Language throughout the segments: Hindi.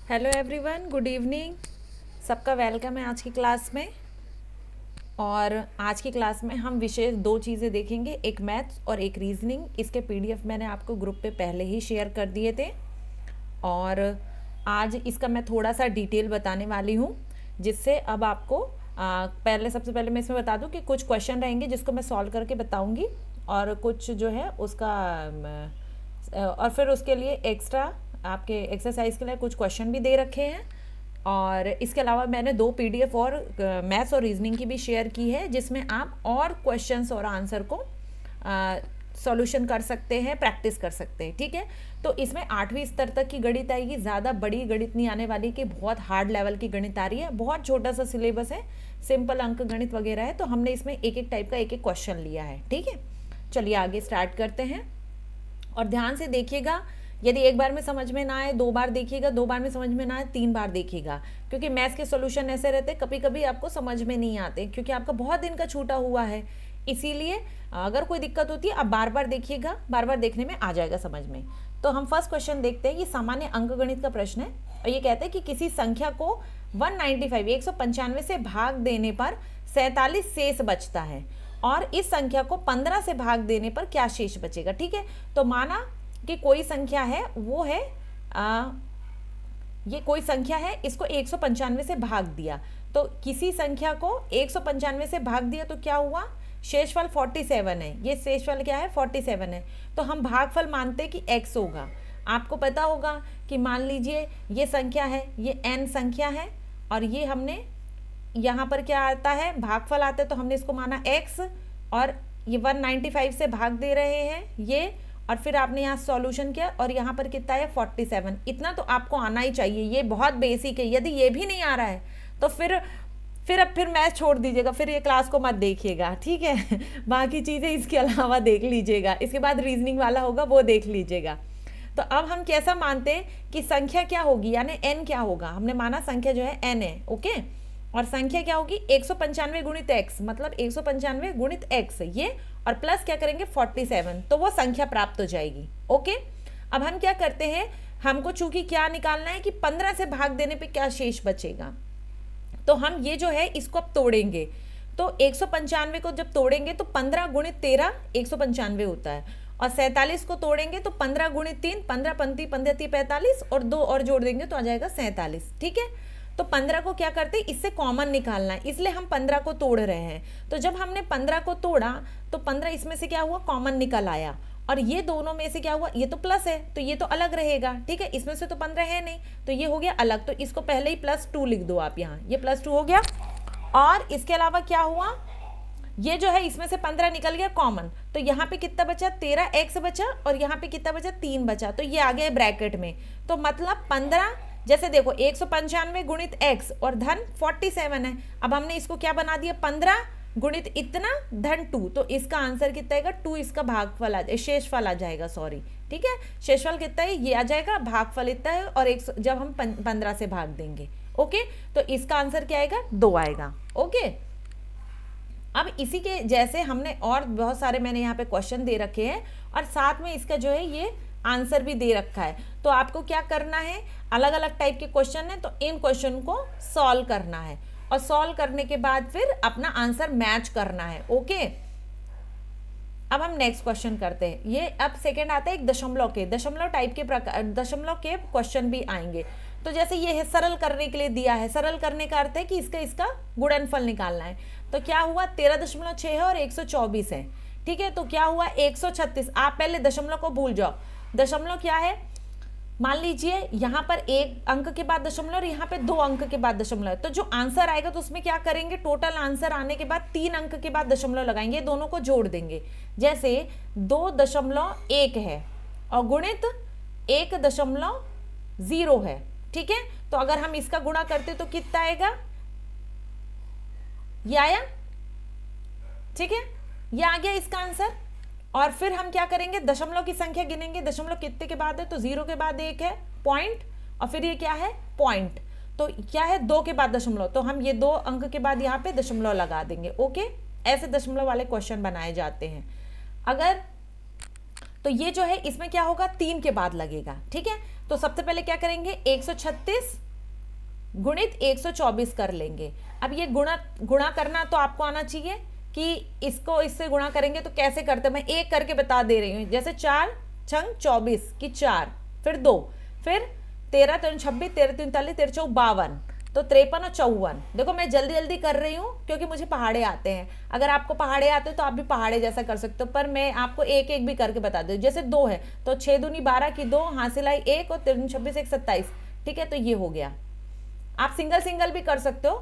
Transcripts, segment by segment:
Hello everyone, good evening. सबका वेलकम है आज की क्लास में। और आज की क्लास में हम विशेष दो चीज़ें देखेंगे, एक मैथ्स और एक रीजनिंग। इसके पीडीएफ मैंने आपको ग्रुप पे पहले ही शेयर कर दिए थे और आज इसका मैं थोड़ा सा डिटेल बताने वाली हूँ, जिससे अब आपको पहले सबसे पहले मैं इसमें बता दूँ कि कुछ क्वेश्चन रहेंगे जिसको मैं सॉल्व करके बताऊँगी और कुछ जो है उसका और फिर उसके लिए एक्स्ट्रा आपके एक्सरसाइज के लिए कुछ क्वेश्चन भी दे रखे हैं। और इसके अलावा मैंने दो पीडीएफ और मैथ्स और रीजनिंग की भी शेयर की है, जिसमें आप और क्वेश्चंस और आंसर को सॉल्यूशन कर सकते हैं, प्रैक्टिस कर सकते हैं। ठीक है, तो इसमें 8वीं स्तर तक की गणित आएगी, ज़्यादा बड़ी गणित नहीं आने वाली कि बहुत हार्ड लेवल की गणित आ रही है। बहुत छोटा सा सिलेबस है, सिंपल अंक गणित वगैरह है, तो हमने इसमें एक एक टाइप का एक एक क्वेश्चन लिया है। ठीक है, चलिए आगे स्टार्ट करते हैं। और ध्यान से देखिएगा, यदि एक बार में समझ में ना आए 2 बार देखिएगा, 2 बार में समझ में ना आए 3 बार देखिएगा, क्योंकि मैथ्स के सॉल्यूशन ऐसे रहते हैं कभी कभी आपको समझ में नहीं आते, क्योंकि आपका बहुत दिन का छूटा हुआ है। इसीलिए अगर कोई दिक्कत होती है आप बार बार देखिएगा, बार बार देखने में आ जाएगा समझ में। तो हम फर्स्ट क्वेश्चन देखते हैं। ये सामान्य अंक गणित का प्रश्न है और ये कहते हैं कि किसी संख्या को 195 से भाग देने पर 47 शेष बचता है और इस संख्या को 15 से भाग देने पर क्या शेष बचेगा। ठीक है, तो माना कि कोई संख्या है, वो है ये कोई संख्या है, इसको 195 से भाग दिया, तो किसी संख्या को 195 से भाग दिया तो क्या हुआ, शेषफल 47 है। ये शेषफल क्या है, 47 है। तो हम भागफल मानते हैं कि x होगा। आपको पता होगा कि मान लीजिए ये संख्या है, ये n संख्या है और ये हमने यहाँ पर क्या आता है, भागफल आता है, तो हमने इसको माना x और ये 195 से भाग दे रहे हैं ये, और फिर आपने यहाँ सॉल्यूशन किया और यहाँ पर कितना है 47। इतना तो आपको आना ही चाहिए, ये बहुत बेसिक है। यदि ये भी नहीं आ रहा है तो फिर मैथ छोड़ दीजिएगा, फिर ये क्लास को मत देखिएगा। ठीक है बाकी चीज़ें इसके अलावा देख लीजिएगा, इसके बाद रीजनिंग वाला होगा वो देख लीजिएगा। तो अब हम कैसा मानते हैं कि संख्या क्या होगी, यानी n क्या होगा। हमने माना संख्या जो है n है, ओके, और संख्या क्या होगी 195 गुणित x, मतलब 195 गुणित x ये, और प्लस क्या करेंगे 47, तो वो संख्या प्राप्त हो जाएगी। ओके, अब हम क्या करते हैं, हमको चूंकि क्या निकालना है कि 15 से भाग देने पे क्या शेष बचेगा, तो हम ये जो है इसको अब तोड़ेंगे। तो 195 को जब तोड़ेंगे तो 15 गुणित 13 195 होता है, और 47 को तोड़ेंगे तो 15 गुणित 3 15 पंती 15 45, और 2 और जोड़ देंगे तो आ जाएगा 47। ठीक है, तो 15 को क्या करते हैं, इससे कॉमन निकालना है, इसलिए हम 15 को तोड़ रहे हैं। तो जब हमने 15 को तोड़ा तो 15 इसमें से क्या हुआ, कॉमन निकल आया, और ये दोनों में से क्या हुआ, ये तो प्लस है तो ये तो अलग रहेगा। ठीक है, इसमें से तो 15 है नहीं, तो ये हो गया अलग, तो इसको पहले ही +2 लिख दो आप यहाँ, ये +2 हो गया। और इसके अलावा क्या हुआ, ये जो है इसमें से 15 निकल गया कॉमन, तो यहाँ पे कितना बचा 13x बचा, और यहाँ पे कितना बचा 3 बचा, तो ये आ गया ब्रैकेट में। तो मतलब 15, जैसे देखो 195 गुणित x और धन 47 है, अब हमने इसको क्या बना दिया 15 गुणित इतना धन 2, तो इसका आंसर कितना आएगा 2, इसका भागफल आ जाए, शेषफल आ जाएगा, सॉरी। ठीक है, शेषफल कितना है, ये आ जाएगा, भागफल इतना है, और 100 जब हम 15 से भाग देंगे। ओके, तो इसका आंसर क्या आएगा 2 आएगा। ओके, अब इसी के जैसे हमने और बहुत सारे मैंने यहाँ पे क्वेश्चन दे रखे हैं, और साथ में इसका जो है ये आंसर भी दे रखा है। तो आपको क्या करना है, अलग अलग टाइप के क्वेश्चन है, तो इन क्वेश्चन को सॉल्व करना है, और सॉल्व करने के बाद फिर अपना आंसर मैच करना है। ओके, अब हम नेक्स्ट क्वेश्चन करते हैं। ये अब सेकंड आता है एक दशमलव टाइप के प्रकार, दशमलव के क्वेश्चन भी आएंगे। तो जैसे ये है, सरल करने के लिए दिया है, सरल करने का अर्थ है कि इसका गुणनफल निकालना है। तो क्या हुआ 13.6 है और 124 है। ठीक है, तो क्या हुआ 136। आप पहले दशमलव को भूल जाओ, दशमलव क्या है, मान लीजिए यहाँ पर 1 अंक के बाद दशमलव और यहाँ पे 2 अंक के बाद दशमलव है, तो जो आंसर आएगा तो उसमें क्या करेंगे, टोटल आंसर आने के बाद 3 अंक के बाद दशमलव लगाएंगे, दोनों को जोड़ देंगे। जैसे 2.1 है और गुणित 1.0 है। ठीक है, तो अगर हम इसका गुणा करते तो कितना आएगा, ये आया। ठीक है, ये आ गया इसका आंसर। और फिर हम क्या करेंगे, दशमलव की संख्या गिनेंगे, दशमलव कितने के बाद है, तो 0 के बाद 1 है, पॉइंट, और फिर ये क्या है पॉइंट, तो क्या है 2 के बाद दशमलव, तो हम ये 2 अंक के बाद यहाँ पे दशमलव लगा देंगे। ओके, ऐसे दशमलव वाले क्वेश्चन बनाए जाते हैं। अगर तो ये जो है इसमें क्या होगा, 3 के बाद लगेगा। ठीक है, तो सबसे पहले क्या करेंगे, 136 गुणित 124 कर लेंगे। अब ये गुणा करना तो आपको आना चाहिए कि इसको इससे गुणा करेंगे तो कैसे करते हैं, मैं एक करके बता दे रही हूँ। जैसे 4 छंग 24 की 4, फिर 2, फिर 13 3 26, 13 3 39, 13 4 52, तो 53 और 54। देखो मैं जल्दी जल्दी कर रही हूँ क्योंकि मुझे पहाड़े आते हैं। अगर आपको पहाड़े आते हैं तो आप भी पहाड़े जैसा कर सकते हो, पर मैं आपको एक एक भी करके बता दूँ। जैसे 2 है तो 6 दूनी 12 की 2, हासिल आई 1, और 3 26 1 27। ठीक है, तो ये हो गया। आप सिंगल सिंगल भी कर सकते हो।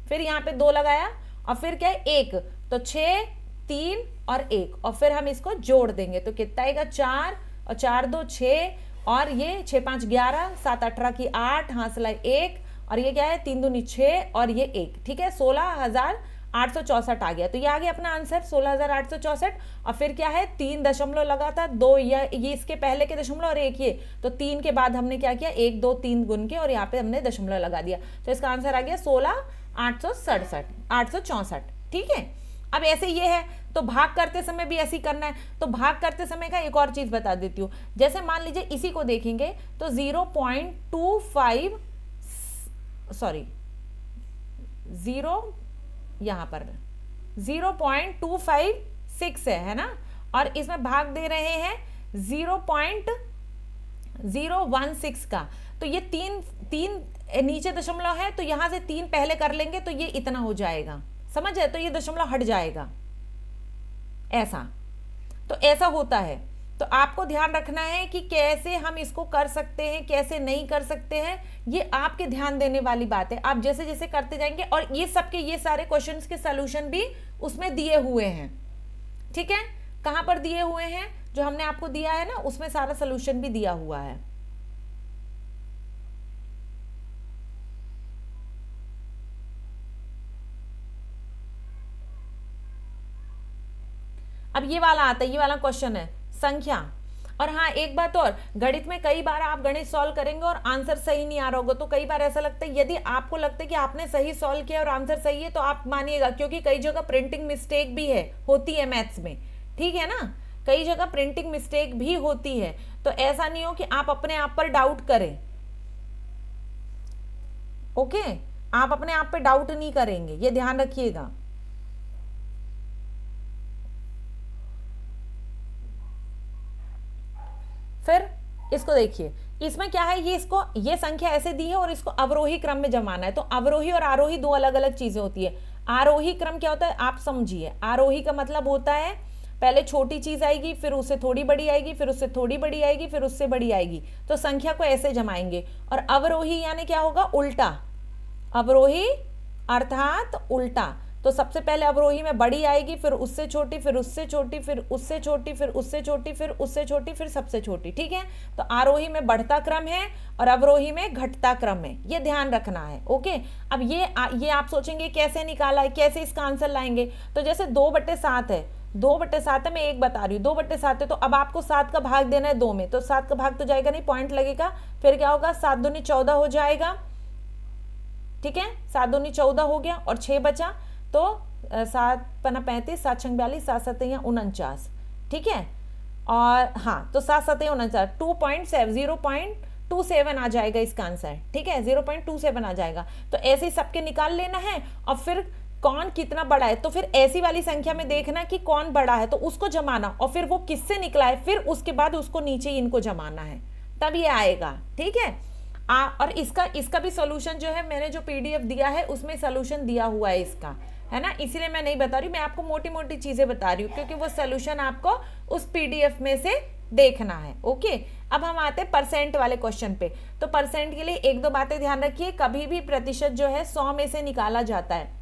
फिर यहाँ पे 2 लगाया और फिर क्या है 1, तो 6 3 और 1, और फिर हम इसको जोड़ देंगे तो कितना आएगा, 4 और 4 2 6, और ये 6 5 11, 7 18 की 8, हासिल आई 1, और ये क्या है 3 दूनी 6 और ये 1। ठीक है, 16,864 आ गया। तो ये आ गया अपना आंसर 16,864। और फिर क्या है 3 दशमलव लगा था, 2 ये इसके पहले के दशमलव और 1 ये, तो 3 के बाद हमने क्या किया 1 2 3 गुन के और यहाँ पे हमने दशमलव लगा दिया। तो इसका आंसर आ गया 16,864। ठीक है, अब ऐसे ये है तो भाग करते समय भी ऐसे ही करना है। तो भाग करते समय का एक और चीज बता देती हूँ। जैसे मान लीजिए इसी को देखेंगे तो 0.25 सॉरी 0 यहाँ पर 0.256 है ना, और इसमें भाग दे रहे हैं 0.016 का। तो ये तीन नीचे दशमलव है तो यहां से 3 पहले कर लेंगे तो ये इतना हो जाएगा, समझ है, तो ये दशमलव हट जाएगा ऐसा। तो ऐसा होता है, तो आपको ध्यान रखना है कि कैसे हम इसको कर सकते हैं, कैसे नहीं कर सकते हैं, ये आपके ध्यान देने वाली बात है। आप जैसे जैसे करते जाएंगे, और ये सबके ये सारे क्वेश्चंस के सॉल्यूशन भी उसमें दिए हुए हैं। ठीक है, कहां पर दिए हुए हैं, जो हमने आपको दिया है ना उसमें सारा सॉल्यूशन भी दिया हुआ है। अब ये वाला आता है, ये वाला क्वेश्चन है संख्या। और हाँ एक बात और, गणित में कई बार आप गणित सॉल्व करेंगे और आंसर सही नहीं आ रहा होगा, तो कई बार ऐसा लगता है, यदि आपको लगता है कि आपने सही सॉल्व किया और आंसर सही है तो आप मानिएगा, क्योंकि कई जगह प्रिंटिंग मिस्टेक भी है, होती है मैथ्स में। ठीक है ना, कई जगह प्रिंटिंग मिस्टेक भी होती है, तो ऐसा नहीं हो कि आप अपने आप पर डाउट करें। ओके, आप अपने आप पे डाउट नहीं करेंगे, ये ध्यान रखिएगा। फिर इसको देखिए, इसमें क्या है, ये संख्या ऐसे दी है और इसको अवरोही क्रम में जमाना है। तो अवरोही और आरोही 2 अलग अलग चीजें होती है। आरोही क्रम क्या होता है आप समझिए, आरोही का मतलब होता है पहले छोटी चीज आएगी, फिर उससे थोड़ी बड़ी आएगी, फिर उससे थोड़ी बड़ी आएगी, फिर उससे बड़ी आएगी, तो संख्या को ऐसे जमाएंगे। और अवरोही यानी क्या होगा, उल्टा। अवरोही अर्थात उल्टा। तो सबसे पहले अवरोही में बड़ी आएगी, फिर उससे छोटी, फिर उससे छोटी, फिर उससे छोटी, फिर उससे छोटी, फिर उससे छोटी, फिर सबसे छोटी। ठीक है, तो आरोही में बढ़ता क्रम है और अवरोही में घटता क्रम है, ये ध्यान रखना है। ओके, अब ये आप सोचेंगे कैसे निकाला है, कैसे इसका आंसर लाएंगे। तो जैसे 2/7 है, 2/7 है, मैं एक बता रही हूँ, 2/7 है, तो अब आपको 7 का भाग देना है 2 में, तो 7 का भाग तो जाएगा नहीं, पॉइंट लगेगा। फिर क्या होगा, 7 दूनी 14 हो जाएगा। ठीक है, 7 दूनी 14 हो गया और 6 बचा, तो 7 पना 35, 7 छंग 42, 7 सतैया 49। ठीक है, और हाँ तो 7 सतैया 49, 0.27 आ जाएगा इसका आंसर। ठीक है, 0.27 आ जाएगा। तो ऐसे ही सबके निकाल लेना है, और फिर कौन कितना बड़ा है, तो फिर ऐसी वाली संख्या में देखना कि कौन बड़ा है तो उसको जमाना, और फिर वो किससे निकला है, फिर उसके बाद उसको नीचे इनको जमाना है, तब ये आएगा। ठीक है, और इसका भी सॉल्यूशन जो है, मैंने जो पीडीएफ दिया है उसमें सॉल्यूशन दिया हुआ है इसका, है ना, इसीलिए मैं नहीं बता रही, मैं आपको मोटी मोटी चीजें बता रही हूँ, क्योंकि वो सॉल्यूशन आपको उस पीडीएफ में से देखना है। ओके, अब हम आते हैं परसेंट वाले क्वेश्चन पे। तो परसेंट के लिए 1-2 बातें ध्यान रखिए। कभी भी प्रतिशत जो है 100 में से निकाला जाता है।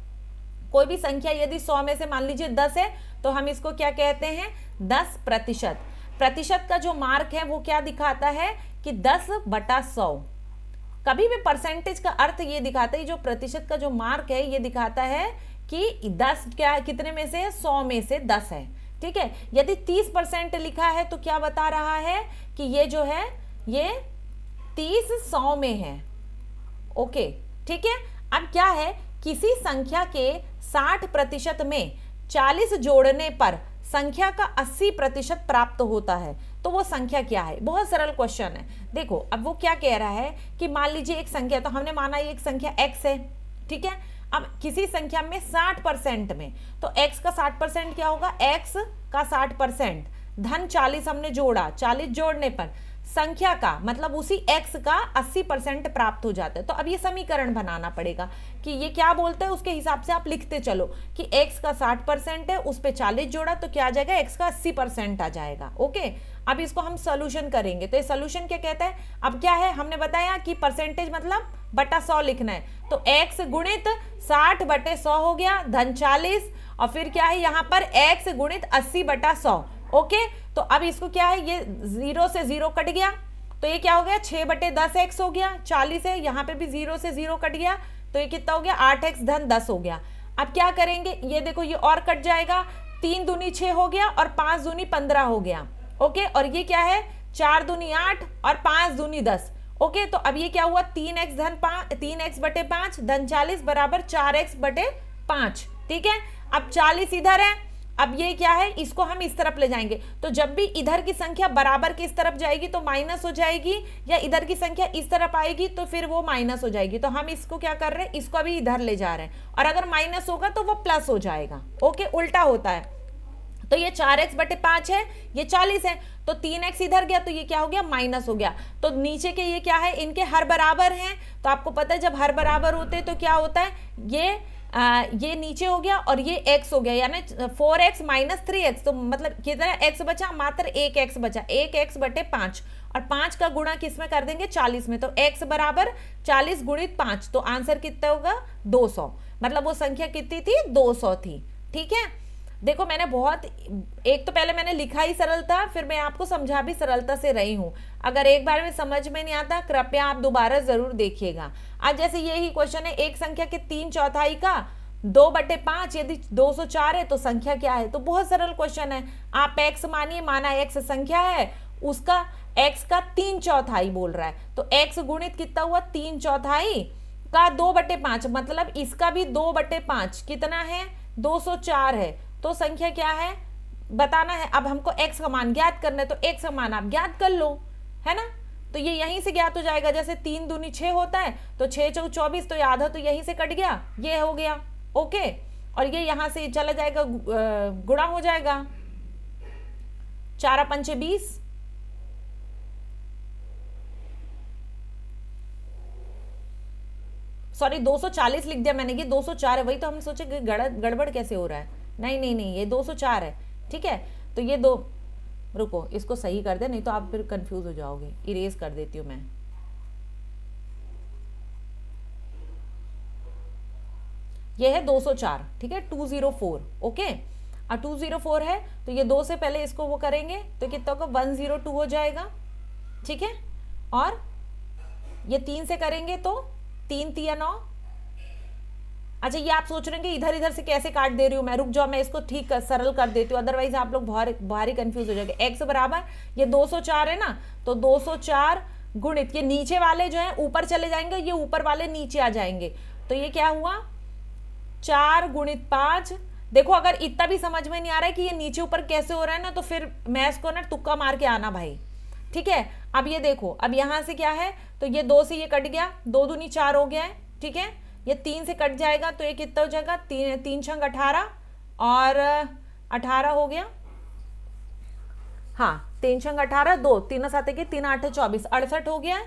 कोई भी संख्या यदि 100 में से मान लीजिए 10 है, तो हम इसको क्या कहते हैं, 10%। प्रतिशत का जो मार्क है वो क्या दिखाता है कि 10/100। कभी भी परसेंटेज का अर्थ ये दिखाता है, जो प्रतिशत का जो मार्क है ये दिखाता है कि 10 क्या कितने में से है, 100 में से 10 है। ठीक है, यदि 30% लिखा है तो क्या बता रहा है कि ये जो है ये 30 100 में है। ओके, ठीक है, अब क्या है, किसी संख्या के 60% में 40 जोड़ने पर संख्या का 80% प्राप्त होता है। तो वो संख्या क्या है। बहुत सरल क्वेश्चन है। देखो अब वो क्या कह रहा है कि मान लीजिए एक संख्या, तो हमने माना ये एक संख्या x है, ठीक है। अब किसी संख्या में 60% में, तो x का 60% क्या होगा, x का 60% धन 40 हमने जोड़ा, 40 जोड़ने पर संख्या का मतलब उसी x का 80% प्राप्त हो जाता है। तो अब ये समीकरण बनाना पड़ेगा कि ये क्या बोलते हैं, उसके हिसाब से आप लिखते चलो कि x का 60% है, उस पर 40 जोड़ा तो क्या आ जाएगा, x का 80% आ जाएगा। ओके, अब इसको हम सोल्यूशन करेंगे। तो ये सोल्यूशन क्या कहता है, अब क्या है, हमने बताया कि परसेंटेज मतलब बटा 100 लिखना है, तो x गुणित 60/100 हो गया धन 40, और फिर क्या है यहाँ पर x गुणित 80/100। ओके, तो अब इसको क्या है, ये 0 से 0 कट गया, तो ये क्या हो गया, 6/10x हो गया, 40 है, यहाँ पे भी 0 से 0 कट गया, तो ये कितना हो गया, 8x धन 10 हो गया। अब क्या करेंगे, ये देखो ये और कट जाएगा, 3 दूनी 6 हो गया और 5 दूनी 15 हो गया। ओके, और ये क्या है, 4 दूनी 8 और 5 दूनी 10। ओके, तो अब ये क्या हुआ, 3x धन 5, 3x/5 धन 40 बराबर 4x/5। ठीक है, अब 40 इधर है, अब ये क्या है, इसको हम इस तरफ ले जाएंगे, तो जब भी इधर की संख्या बराबर की इस तरफ जाएगी तो माइनस हो जाएगी, या इधर की संख्या इस तरफ आएगी तो फिर वो माइनस हो जाएगी। तो हम इसको क्या कर रहे हैं, इसको अभी इधर ले जा रहे हैं, और अगर माइनस होगा तो वो प्लस हो जाएगा। ओके, उल्टा होता है। तो ये 4x/5 है, ये 40 है, तो 3x इधर गया तो ये क्या हो गया, माइनस हो गया। तो नीचे के ये क्या है, इनके हर बराबर हैं, तो आपको पता है जब हर बराबर होते हैं तो क्या होता है, ये नीचे हो गया और ये x हो गया, यानी 4x माइनस 3x, तो मतलब कितना x बचा, मात्र 1x बचा, 1x/5, और 5 का गुणा किस में कर देंगे, 40 में, तो x बराबर 40 गुणित 5, तो आंसर कितना होगा, 200। मतलब वो संख्या कितनी थी, 200 थी। ठीक है, देखो मैंने बहुत, एक तो पहले मैंने लिखा ही सरल था, फिर मैं आपको समझा भी सरलता से रही हूं। अगर एक बार में समझ में नहीं आता, कृपया आप दोबारा जरूर देखिएगा। आज जैसे यही क्वेश्चन है, एक संख्या के 3/4 का 2/5 यदि 204 है तो संख्या क्या है। तो बहुत सरल क्वेश्चन है, आप x मानिए, माना x संख्या है, उसका x का 3/4 बोल रहा है, तो x गुणित कितना हुआ, 3/4 का 2/5, मतलब इसका भी 2/5 कितना है, 204 है। तो संख्या क्या है बताना है। अब हमको x का मान ज्ञात करना है, तो x का मान आप ज्ञात कर लो, है ना। तो ये यहीं से ज्ञात हो जाएगा, जैसे 3 दूनी 6 होता है, तो 6 चौक 24, तो आधा तो यहीं से कट गया, ये हो गया। ओके, और ये यहां से चला जाएगा, गुणा हो जाएगा, 4 पंचे 20, सॉरी 240 लिख दिया मैंने, ये 204 है, वही तो हम सोचे कि गड़बड़ कैसे हो रहा है। नहीं नहीं नहीं, ये 204 है। ठीक है, तो ये दो, रुको इसको सही कर दे, नहीं तो आप फिर कंफ्यूज हो जाओगे। इरेज कर देती हूँ मैं। ये है 204, ठीक है, 204। ओके, और 204 है, तो ये 2 से पहले इसको वो करेंगे तो कितना होगा, 102 हो जाएगा। ठीक है, और ये 3 से करेंगे तो 3 3 9। अच्छा, ये आप सोच रहे हैं कि इधर इधर से कैसे काट दे रही हूँ मैं, रुक जाओ मैं इसको ठीक सरल कर देती हूँ, अदरवाइज आप लोग भारी कंफ्यूज हो जाएंगे। x बराबर ये 204 है ना, तो 204 गुणित, ये नीचे वाले जो है ऊपर चले जाएंगे, ये ऊपर वाले नीचे आ जाएंगे, तो ये क्या हुआ, 4 गुणित 5। देखो अगर इतना भी समझ में नहीं आ रहा है कि ये नीचे ऊपर कैसे हो रहा है ना, तो फिर मैथ्स को ना तुक्का मार के आना भाई। ठीक है, अब ये देखो, अब यहाँ से क्या है, तो ये 2 से ये कट गया, 2 दूनी 4 हो गया है। ठीक है, ये 3 से कट जाएगा, तो ये कितना हो जाएगा, 3 छंग 18, और 18 हो गया, हाँ 3 छंग 18, 2 3 7 के 3 8 24, 68 हो गया है,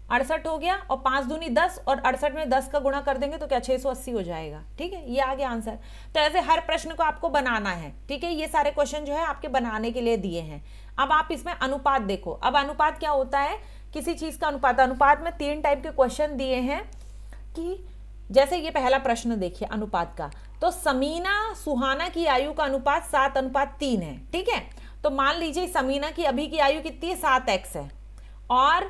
68 हो गया, और 5 दूनी 10, और 68 में 10 का गुणा कर देंगे तो क्या 680 हो जाएगा। ठीक है, ये आ गया आंसर। तो ऐसे हर प्रश्न को आपको बनाना है। ठीक है, ये सारे क्वेश्चन जो है आपके बनाने के लिए दिए हैं। अब आप इसमें अनुपात देखो। अब अनुपात क्या होता है, किसी चीज का अनुपात। अनुपात में 3 टाइप के क्वेश्चन दिए हैं, कि जैसे ये पहला प्रश्न देखिए अनुपात का, तो समीना सुहाना की आयु का अनुपात 7:3 है। ठीक है, तो मान लीजिए समीना की अभी की आयु कितनी है, 7x है, और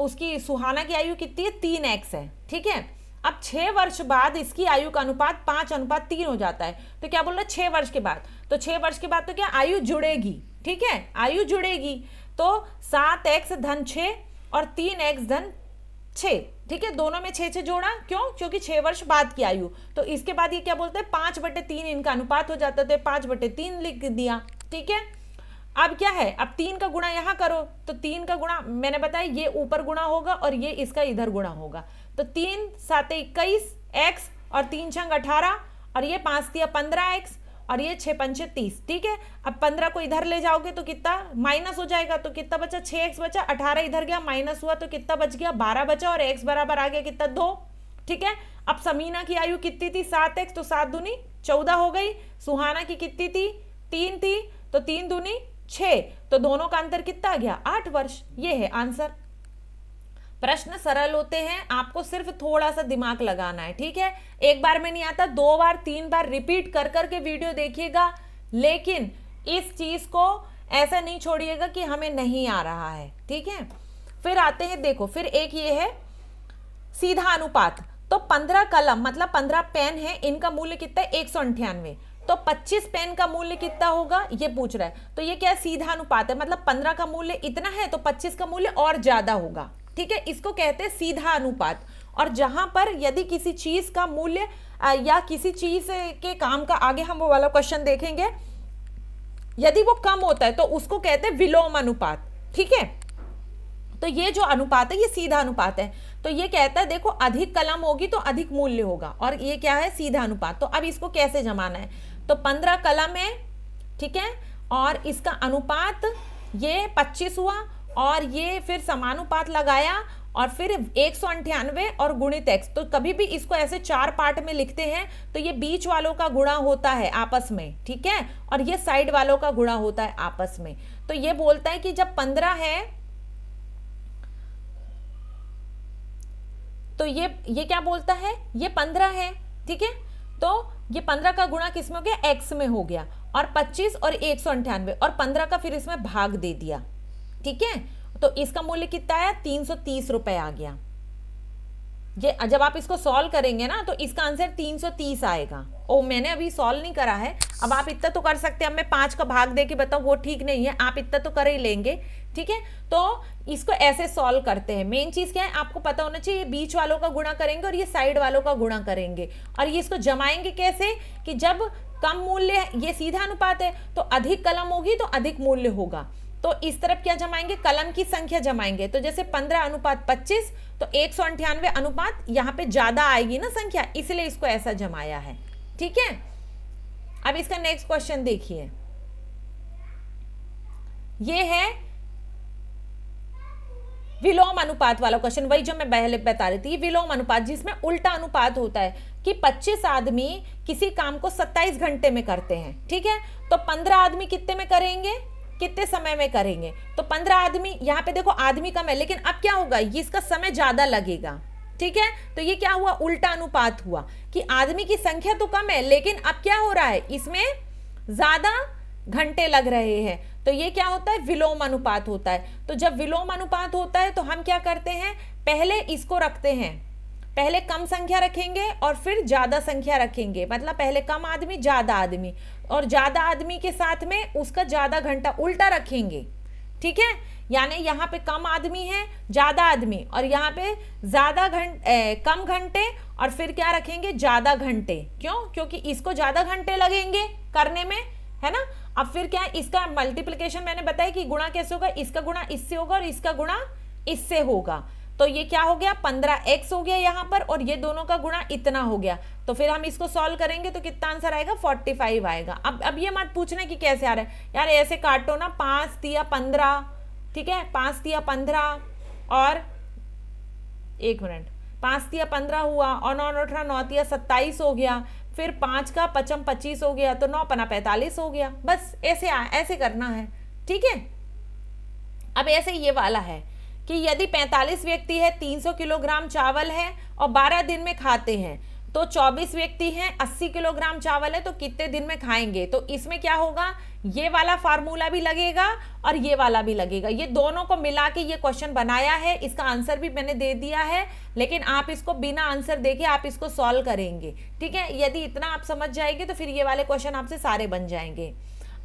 उसकी सुहाना की आयु कितनी है, 3x है। ठीक है, अब 6 वर्ष बाद इसकी आयु का अनुपात 5:3 हो जाता है। तो क्या बोल रहा है, 6 वर्ष के बाद, तो 6 वर्ष के बाद तो क्या आयु जुड़ेगी। ठीक है, आयु जुड़ेगी, तो 7x धन 6 और 3x धन 6। ठीक है, दोनों में 6 जोड़ा, क्यों, क्योंकि 6 वर्ष बाद की आयु। तो इसके बाद ये क्या बोलते हैं, 5/3 इनका अनुपात हो जाता है, तो 5/3 लिख दिया। ठीक है, अब क्या है, अब 3 का गुणा यहाँ करो, तो 3 का गुणा मैंने बताया ये ऊपर गुणा होगा और ये इसका इधर गुणा होगा, तो 3 7 21 x और 3 छंग 18 और ये 5 दिया 15x और ये 6 पंचे 30। ठीक है, अब 15 को इधर ले जाओगे तो कितना माइनस हो जाएगा, तो कितना बचा 6x बचा, 18 इधर गया माइनस हुआ तो कितना बच गया 12 बचा और x बराबर आ गया कितना 2। ठीक है, अब समीना की आयु कितनी थी 7x, तो 7 दूनी 14 हो गई। सुहाना की कितनी थी 3 थी, तो 3 दूनी 6, तो दोनों का अंतर कितना आ गया 8 वर्ष। ये है आंसर। प्रश्न सरल होते हैं, आपको सिर्फ थोड़ा सा दिमाग लगाना है। ठीक है, एक बार में नहीं आता, 2 बार 3 बार रिपीट कर करके वीडियो देखिएगा, लेकिन इस चीज को ऐसा नहीं छोड़िएगा कि हमें नहीं आ रहा है। ठीक है, फिर आते हैं, देखो फिर एक ये है सीधा अनुपात। तो 15 कलम मतलब 15 पेन है, इनका मूल्य कितना है 198, तो 25 पेन का मूल्य कितना होगा ये पूछ रहा है। तो ये क्या है सीधा अनुपात है, मतलब 15 का मूल्य इतना है तो 25 का मूल्य और ज्यादा होगा। ठीक है, इसको कहते हैं सीधा अनुपात। और जहां पर यदि किसी चीज का मूल्य या किसी चीज के काम का, आगे हम वो वाला क्वेश्चन देखेंगे, यदि वो कम होता है तो उसको कहते हैं विलोम अनुपात। ठीक है, तो ये जो अनुपात है ये सीधा अनुपात है। तो ये कहता है देखो अधिक कलम होगी तो अधिक मूल्य होगा, और ये क्या है सीधा अनुपात। तो अब इसको कैसे जमाना है, तो 15 कलम है, ठीक है, और इसका अनुपात ये 25 हुआ, और ये फिर समानुपात लगाया और फिर 198 और गुणित x। तो कभी भी इसको ऐसे 4 पार्ट में लिखते हैं तो ये बीच वालों का गुणा होता है आपस में, ठीक है, और ये साइड वालों का गुणा होता है आपस में। तो ये बोलता है कि जब 15 है तो ये क्या बोलता है, ये 15 है, ठीक है, तो ये 15 का गुणा किस में हो गया x में हो गया, और 25 और 198 और 15 का फिर इसमें भाग दे दिया। ठीक है, तो इसका मूल्य कितना आया 330 रुपए आ गया। ये जब आप इसको सॉल्व करेंगे ना तो इसका आंसर 330 आएगा। ओ मैंने अभी सॉल्व नहीं करा है, अब आप इतना तो कर सकते हैं। अब मैं 5 का भाग दे के बताऊं वो ठीक नहीं है, आप इतना तो कर ही लेंगे। ठीक है, तो इसको ऐसे सॉल्व करते हैं। मेन चीज क्या है आपको पता होना चाहिए, ये बीच वालों का गुणा करेंगे और ये साइड वालों का गुणा करेंगे, और ये इसको जमाएंगे कैसे कि जब कम मूल्य, ये सीधा अनुपात है तो अधिक कलम होगी तो अधिक मूल्य होगा, तो इस तरफ क्या जमाएंगे कलम की संख्या जमाएंगे। तो जैसे 15 अनुपात 25 तो 198 अनुपात यहाँ पे ज्यादा आएगी ना संख्या, इसलिए इसको ऐसा जमाया है। ठीक है, अब इसका नेक्स्ट क्वेश्चन देखिए, ये है विलोम अनुपात वाला क्वेश्चन, वही जो मैं पहले बता रही थी, विलोम अनुपात जिसमें उल्टा अनुपात होता है कि 25 आदमी किसी काम को 27 घंटे में करते हैं। ठीक है, तो 15 आदमी कितने में करेंगे, कितने समय में करेंगे, तो 15 आदमी, यहाँ पे देखो आदमी कम है लेकिन अब क्या होगा ये इसका समय ज्यादा लगेगा। ठीक है, तो ये क्या हुआ उल्टा अनुपात हुआ कि आदमी की संख्या तो कम है लेकिन अब क्या हो रहा है इसमें ज्यादा घंटे लग रहे हैं, तो ये क्या होता है विलोम अनुपात होता है। तो जब विलोम अनुपात होता है तो हम क्या करते हैं, पहले इसको रखते हैं, पहले कम संख्या रखेंगे और फिर ज्यादा संख्या रखेंगे, मतलब पहले कम आदमी ज्यादा आदमी, और ज्यादा आदमी के साथ में उसका ज्यादा घंटा उल्टा रखेंगे। ठीक है, यानी यहाँ पे कम आदमी है ज्यादा आदमी, और यहाँ पे कम घंटे और फिर क्या रखेंगे ज्यादा घंटे। क्यों, क्योंकि इसको ज्यादा घंटे लगेंगे करने में, है ना। अब फिर क्या है इसका मल्टीप्लिकेशन मैंने बताया कि गुणा कैसे होगा, इसका गुणा इससे होगा और इसका गुणा इससे होगा। तो ये क्या हो गया 15x हो गया यहाँ पर, और ये दोनों का गुणा इतना हो गया। तो फिर हम इसको सॉल्व करेंगे तो कितना आंसर आएगा 45 आएगा। अब ये मत पूछना कि कैसे आ रहा है, यार ऐसे काटो ना, 5 तिया 15, ठीक है, 5 तिया 15 और 1 मिनट, 5 तिया 15 हुआ और 9 18 9 तिया 27 हो गया, फिर 5 का 5 25 हो गया, तो 9 पना 45 हो गया। बस ऐसे करना है। ठीक है, अब ऐसे ये वाला है कि यदि 45 व्यक्ति है, 300 किलोग्राम चावल है और 12 दिन में खाते हैं, तो 24 व्यक्ति हैं, 80 किलोग्राम चावल है, तो कितने दिन में खाएंगे। तो इसमें क्या होगा, ये वाला फार्मूला भी लगेगा और ये वाला भी लगेगा, ये दोनों को मिला के ये क्वेश्चन बनाया है। इसका आंसर भी मैंने दे दिया है, लेकिन आप इसको बिना आंसर देखे आप इसको सॉल्व करेंगे। ठीक है, यदि इतना आप समझ जाएंगे तो फिर ये वाले क्वेश्चन आपसे सारे बन जाएंगे।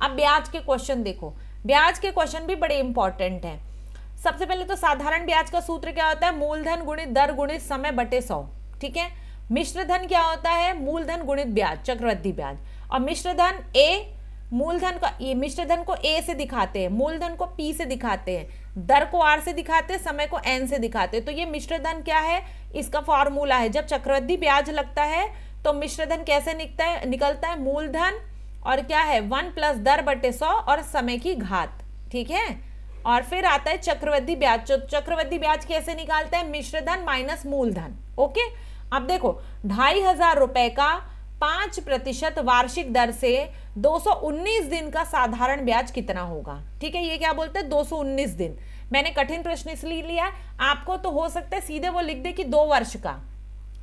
अब ब्याज के क्वेश्चन देखो, ब्याज के क्वेश्चन भी बड़े इंपॉर्टेंट हैं। सबसे पहले तो साधारण ब्याज का सूत्र क्या होता है, मूलधन गुणित दर गुणित समय बटे 100। ठीक है, मिश्र धन क्या होता है, मूलधन गुणित ब्याज, चक्रवृद्धि ब्याज, और मिश्र धन A मूलधन का, ये मिश्रधन को ए से दिखाते हैं, मूलधन को पी से दिखाते हैं, दर को आर से दिखाते हैं, समय को एन से दिखाते हैं। तो ये मिश्रधन क्या है, इसका फॉर्मूला है, जब चक्रवृद्धि ब्याज लगता है तो मिश्रधन कैसे निकलता है, मूलधन और क्या है 1 प्लस दर बटे 100 और समय की घात, ठीक है। और फिर आता है चक्रवृद्धि ब्याज। चक्रवृद्धि ब्याज कैसे निकालते हैं, मिश्रधन माइनस मूलधन। ओके, अब देखो 2,500 रुपए का 5% वार्षिक दर से 219 दिन का साधारण ब्याज कितना होगा। ठीक है, ये क्या बोलते हैं 219 दिन। मैंने कठिन प्रश्न इसलिए लिया, आपको तो हो सकता है सीधे वो लिख दे कि 2 वर्ष का,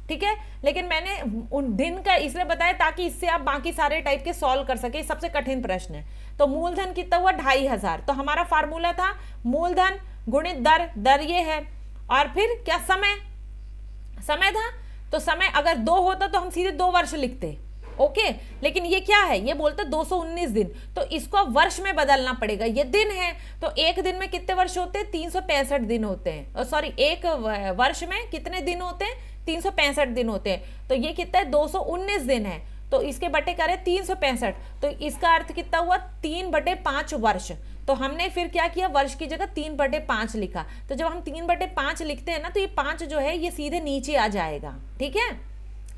ठीक है, लेकिन मैंने उन दिन का इसलिए बताया ताकि इससे आप बाकी सारे टाइप के सॉल्व कर सके। सबसे कठिन प्रश्न है। तो मूलधन कितना हुआ 2,500, तो हमारा फार्मूला था मूलधन गुणित दर, दर ये है, और फिर क्या समय था, तो समय अगर 2 होता तो हम सीधे 2 वर्ष लिखते। ओके, लेकिन ये क्या है, ये बोलते 219 दिन, तो इसको अब वर्ष में बदलना पड़ेगा। ये दिन है तो एक दिन में कितने वर्ष होते हैं, 365 दिन होते हैं। सॉरी, एक वर्ष में कितने दिन होते हैं, 365 दिन होते हैं। तो ये कितना है 219 दिन है, तो इसके बटे करें 365, तो इसका अर्थ कितना हुआ 3/5 वर्ष। तो हमने फिर क्या किया, वर्ष की जगह 3/5 लिखा। तो जब हम 3/5 लिखते हैं ना, तो ये 5 जो है ये सीधे नीचे आ जाएगा। ठीक है,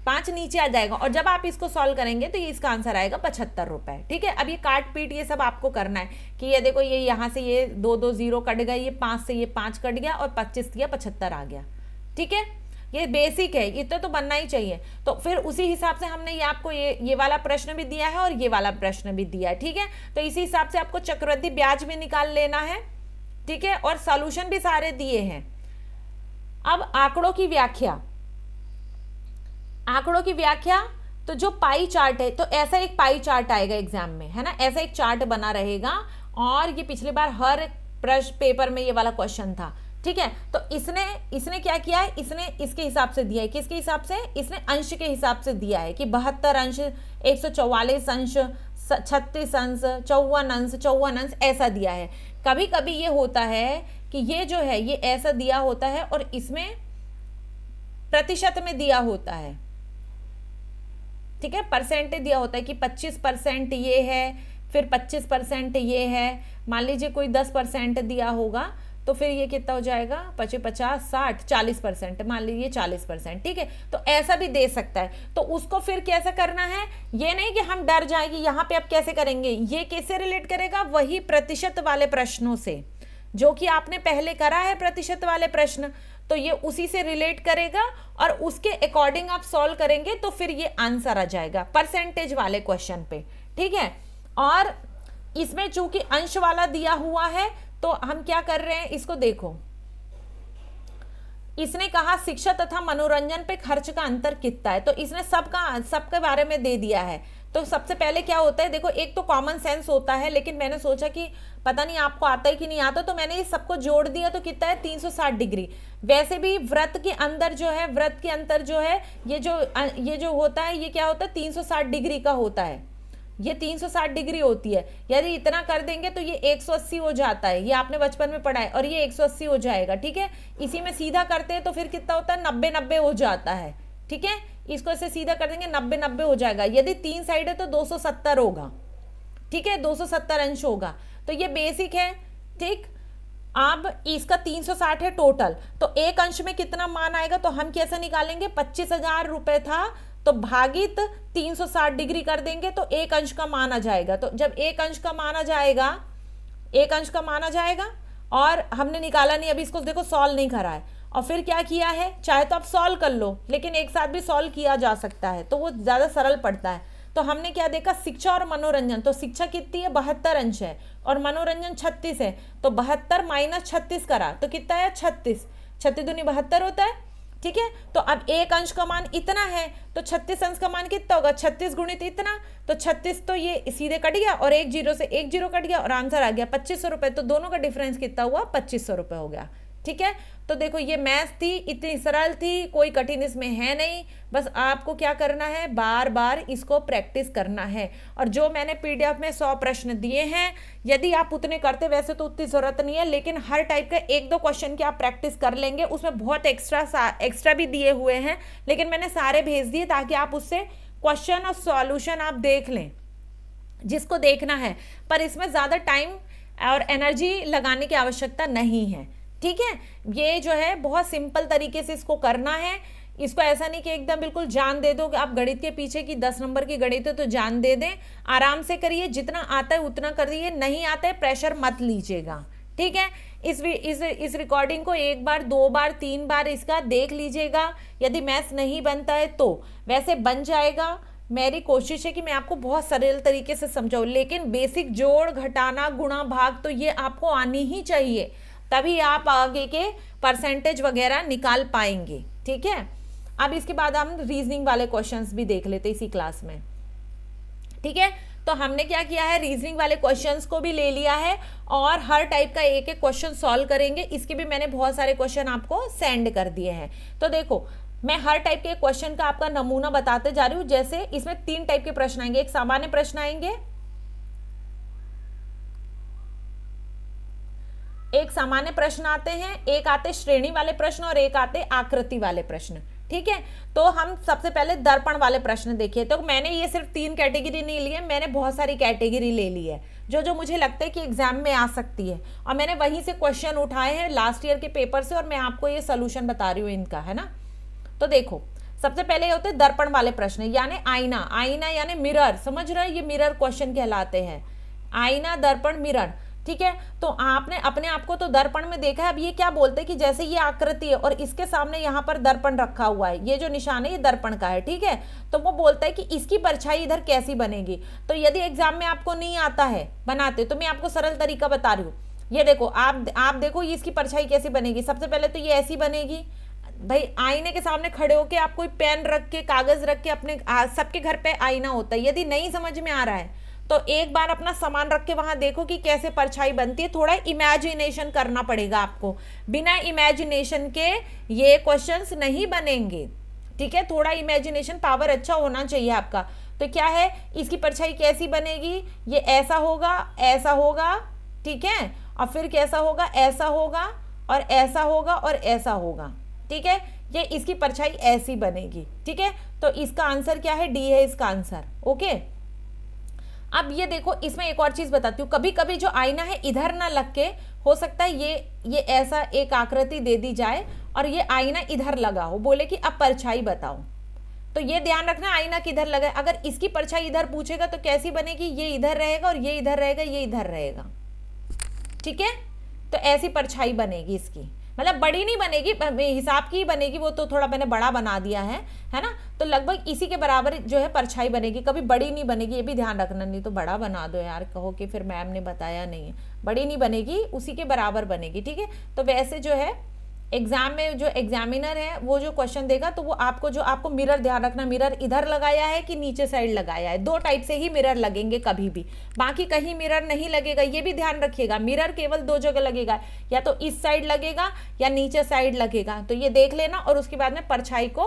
5 नीचे आ जाएगा, और जब आप इसको सॉल्व करेंगे तो ये इसका आंसर आएगा 75 रुपए। ठीक है, अब ये काट पीट ये सब आपको करना है कि ये देखो, ये यहाँ से ये 2 0 कट गया, ये 5 से ये 5 कट गया, और 25 दिया 75 आ गया। ठीक है, ये बेसिक है, इतना तो बनना ही चाहिए। तो फिर उसी हिसाब से हमने ये आपको ये वाला प्रश्न भी दिया है और ये वाला प्रश्न भी दिया है। ठीक है, तो इसी हिसाब से आपको चक्रवृद्धि ब्याज भी निकाल लेना है। ठीक है, और सॉल्यूशन भी सारे दिए हैं। अब आंकड़ों की व्याख्या, तो जो पाई चार्ट है, तो ऐसा एक पाई चार्ट आएगा एग्जाम में, है ना, ऐसा एक चार्ट बना रहेगा, और ये पिछली बार हर प्रश्न पेपर में ये वाला क्वेश्चन था। ठीक है, तो इसने क्या किया है, इसने इसके हिसाब से दिया है, किसके हिसाब से, इसने अंश के हिसाब से दिया है कि 72 अंश, 144 अंश, 36 अंश, 54 अंश ऐसा दिया है। कभी कभी ये होता है कि ये जो है ये ऐसा दिया होता है और इसमें प्रतिशत में दिया होता है। ठीक है, परसेंटेज दिया होता है कि 25% ये है, फिर 25% ये है। मान लीजिए कोई 10% दिया होगा, तो फिर ये कितना हो जाएगा 50, 60, 40%, मान लीजिए 40%। ठीक है, तो ऐसा भी दे सकता है। तो उसको फिर कैसा करना है, ये नहीं कि हम डर जाएंगे यहाँ पे अब कैसे करेंगे, ये कैसे रिलेट करेगा, वही प्रतिशत वाले प्रश्नों से जो कि आपने पहले करा है प्रतिशत वाले प्रश्न, तो ये उसी से रिलेट करेगा और उसके अकॉर्डिंग आप सॉल्व करेंगे तो फिर ये आंसर आ जाएगा परसेंटेज वाले क्वेश्चन पे। ठीक है, और इसमें चूंकि अंश वाला दिया हुआ है तो हम क्या कर रहे हैं, इसको देखो, इसने कहा शिक्षा तथा मनोरंजन पे खर्च का अंतर कितना है, तो इसने सबके बारे में दे दिया है। तो सबसे पहले क्या होता है, देखो एक तो कॉमन सेंस होता है, लेकिन मैंने सोचा कि पता नहीं आपको आता है कि नहीं आता, तो मैंने ये सबको जोड़ दिया, तो कितना है 360 डिग्री। वैसे भी व्रत के अंदर जो है, व्रत के अंतर जो है, ये जो होता है, ये क्या होता है 360 डिग्री का होता है, ये 360 डिग्री होती है। यदि इतना कर देंगे तो ये 180 हो जाता है, ये आपने बचपन में पढ़ा है, और ये 180 हो जाएगा। ठीक है, इसी में सीधा करते हैं तो फिर कितना होता है 90 हो जाता है। ठीक है, इसको ऐसे सीधा कर देंगे 90 हो जाएगा। यदि 3 साइड है तो 270 होगा। ठीक है, 270 अंश होगा। तो ये बेसिक है। ठीक, अब इसका 360 है टोटल, तो एक अंश में कितना मान आएगा, तो हम कैसे निकालेंगे, 25,000 रुपए था तो भागित 360 डिग्री कर देंगे तो एक अंश का मान आ जाएगा। तो जब एक अंश का मान आ जाएगा, और हमने निकाला नहीं, अभी इसको देखो सॉल्व नहीं करा है, और फिर क्या किया है, चाहे तो आप सॉल्व कर लो, लेकिन एक साथ भी सॉल्व किया जा सकता है, तो वो ज़्यादा सरल पड़ता है। तो हमने क्या देखा, शिक्षा और मनोरंजन, तो शिक्षा कितनी है 72 अंश है, और मनोरंजन 36 है, तो 72 माइनस 36 करा तो कितना है 36, 36 दूनी 72 होता है। ठीक है, तो अब एक अंश का मान इतना है, तो 36 अंश का मान कितना होगा, 36 गुणित इतना, तो 36 तो ये सीधे कट गया, और एक जीरो से एक जीरो कट गया, और आंसर आ गया 2500 रुपये। तो दोनों का डिफरेंस कितना हुआ, 2500 रुपये हो गया। ठीक है, तो देखो ये मैथ थी, इतनी सरल थी, कोई कठिन इसमें है नहीं, बस आपको क्या करना है, बार बार इसको प्रैक्टिस करना है। और जो मैंने पीडीएफ में 100 प्रश्न दिए हैं, यदि आप उतने करते, वैसे तो उतनी ज़रूरत नहीं है, लेकिन हर टाइप के 1-2 क्वेश्चन की आप प्रैक्टिस कर लेंगे, उसमें बहुत एक्स्ट्रा भी दिए हुए हैं, लेकिन मैंने सारे भेज दिए ताकि आप उससे क्वेश्चन और सॉल्यूशन आप देख लें। जिसको देखना है, पर इसमें ज़्यादा टाइम और एनर्जी लगाने की आवश्यकता नहीं है। ठीक है, ये जो है बहुत सिंपल तरीके से इसको करना है। इसको ऐसा नहीं कि एकदम बिल्कुल जान दे दो कि आप गणित के पीछे की 10 नंबर की गणित है तो जान दे दें। आराम से करिए, जितना आता है उतना करिए, नहीं आता है प्रेशर मत लीजिएगा। ठीक है, इस रिकॉर्डिंग को 1 बार 2 बार 3 बार इसका देख लीजिएगा। यदि मैथ्स नहीं बनता है तो वैसे बन जाएगा। मेरी कोशिश है कि मैं आपको बहुत सरल तरीके से समझाऊं, लेकिन बेसिक जोड़ घटाना गुणा भाग तो ये आपको आनी ही चाहिए, तभी आप आगे के परसेंटेज वगैरह निकाल पाएंगे। ठीक है, अब इसके बाद हम रीजनिंग वाले क्वेश्चंस भी देख लेते इसी क्लास में। ठीक है, तो हमने क्या किया है, रीजनिंग वाले क्वेश्चंस को भी ले लिया है और हर टाइप का एक एक क्वेश्चन सॉल्व करेंगे। इसके भी मैंने बहुत सारे क्वेश्चन आपको सेंड कर दिए हैं। तो देखो, मैं हर टाइप के क्वेश्चन का आपका नमूना बताते जा रही हूँ। जैसे इसमें 3 टाइप के प्रश्न आएंगे, एक सामान्य प्रश्न आएंगे, एक सामान्य प्रश्न आते हैं, एक आते श्रेणी वाले प्रश्न और एक आते आकृति वाले प्रश्न। ठीक है, तो हम सबसे पहले दर्पण वाले प्रश्न देखिए। तो मैंने ये सिर्फ 3 कैटेगरी नहीं ली है, मैंने बहुत सारी कैटेगरी ले ली है जो जो मुझे लगता है कि एग्जाम में आ सकती है, और मैंने वहीं से क्वेश्चन उठाए हैं लास्ट ईयर के पेपर से, और मैं आपको ये सोल्यूशन बता रही हूँ इनका, है ना। तो देखो, सबसे पहले होते हैं दर्पण वाले प्रश्न, यानी आईना। आईना यानी मिरर, समझ रहे हैं, ये मिरर क्वेश्चन कहलाते हैं। आईना, दर्पण, मिरर। ठीक है, तो आपने अपने आप को तो दर्पण में देखा है। अब ये क्या बोलते हैं कि जैसे ये आकृति है और इसके सामने यहाँ पर दर्पण रखा हुआ है, ये जो निशान है ये दर्पण का है। ठीक है, तो वो बोलता है कि इसकी परछाई इधर कैसी बनेगी। तो यदि एग्जाम में आपको नहीं आता है बनाते, तो मैं आपको सरल तरीका बता रही हूँ। ये देखो, आप देखो ये इसकी परछाई कैसी बनेगी। सबसे पहले तो ये ऐसी बनेगी। भाई, आईने के सामने खड़े होके आप कोई पेन रख के, कागज रख के, अपने सबके घर पे आईना होता है। यदि नहीं समझ में आ रहा है तो एक बार अपना सामान रख के वहां देखो कि कैसे परछाई बनती है। थोड़ा इमेजिनेशन करना पड़ेगा आपको, बिना इमेजिनेशन के ये क्वेश्चंस नहीं बनेंगे। ठीक है, थोड़ा इमेजिनेशन पावर अच्छा होना चाहिए आपका। तो क्या है, इसकी परछाई कैसी बनेगी, ये ऐसा होगा, ऐसा होगा। ठीक है, और फिर कैसा होगा, ऐसा होगा और ऐसा होगा और ऐसा होगा। ठीक है, ये इसकी परछाई ऐसी बनेगी। ठीक है, तो इसका आंसर क्या है, डी है इसका आंसर। ओके, अब ये देखो, इसमें एक और चीज बताती हूँ। कभी कभी जो आईना है इधर ना लग के, हो सकता है ये ऐसा एक आकृति दे दी जाए और ये आईना इधर लगा हो, बोले कि अब परछाई बताओ। तो ये ध्यान रखना, आईना किधर लगा है। अगर इसकी परछाई इधर पूछेगा तो कैसी बनेगी, ये इधर रहेगा और ये इधर रहेगा, ये इधर रहेगा। ठीक है, तो ऐसी परछाई बनेगी इसकी, मतलब बड़ी नहीं बनेगी, हिसाब की ही बनेगी। वो तो थोड़ा मैंने बड़ा बना दिया है ना। तो लगभग इसी के बराबर जो है परछाई बनेगी, कभी बड़ी नहीं बनेगी, ये भी ध्यान रखना। नहीं तो बड़ा बना दो यार, कहो कि फिर मैम ने बताया नहीं है। बड़ी नहीं बनेगी, उसी के बराबर बनेगी। ठीक है, तो वैसे जो है एग्जाम में जो एग्जामिनर है वो जो क्वेश्चन देगा, तो वो आपको मिरर, ध्यान रखना, मिरर इधर लगाया है कि नीचे साइड लगाया है। 2 टाइप से ही मिरर लगेंगे कभी भी, बाकी कहीं मिरर नहीं लगेगा। ये भी ध्यान रखिएगा, मिरर केवल 2 जगह लगेगा, या तो इस साइड लगेगा या नीचे साइड लगेगा। तो ये देख लेना, और उसके बाद में परछाई को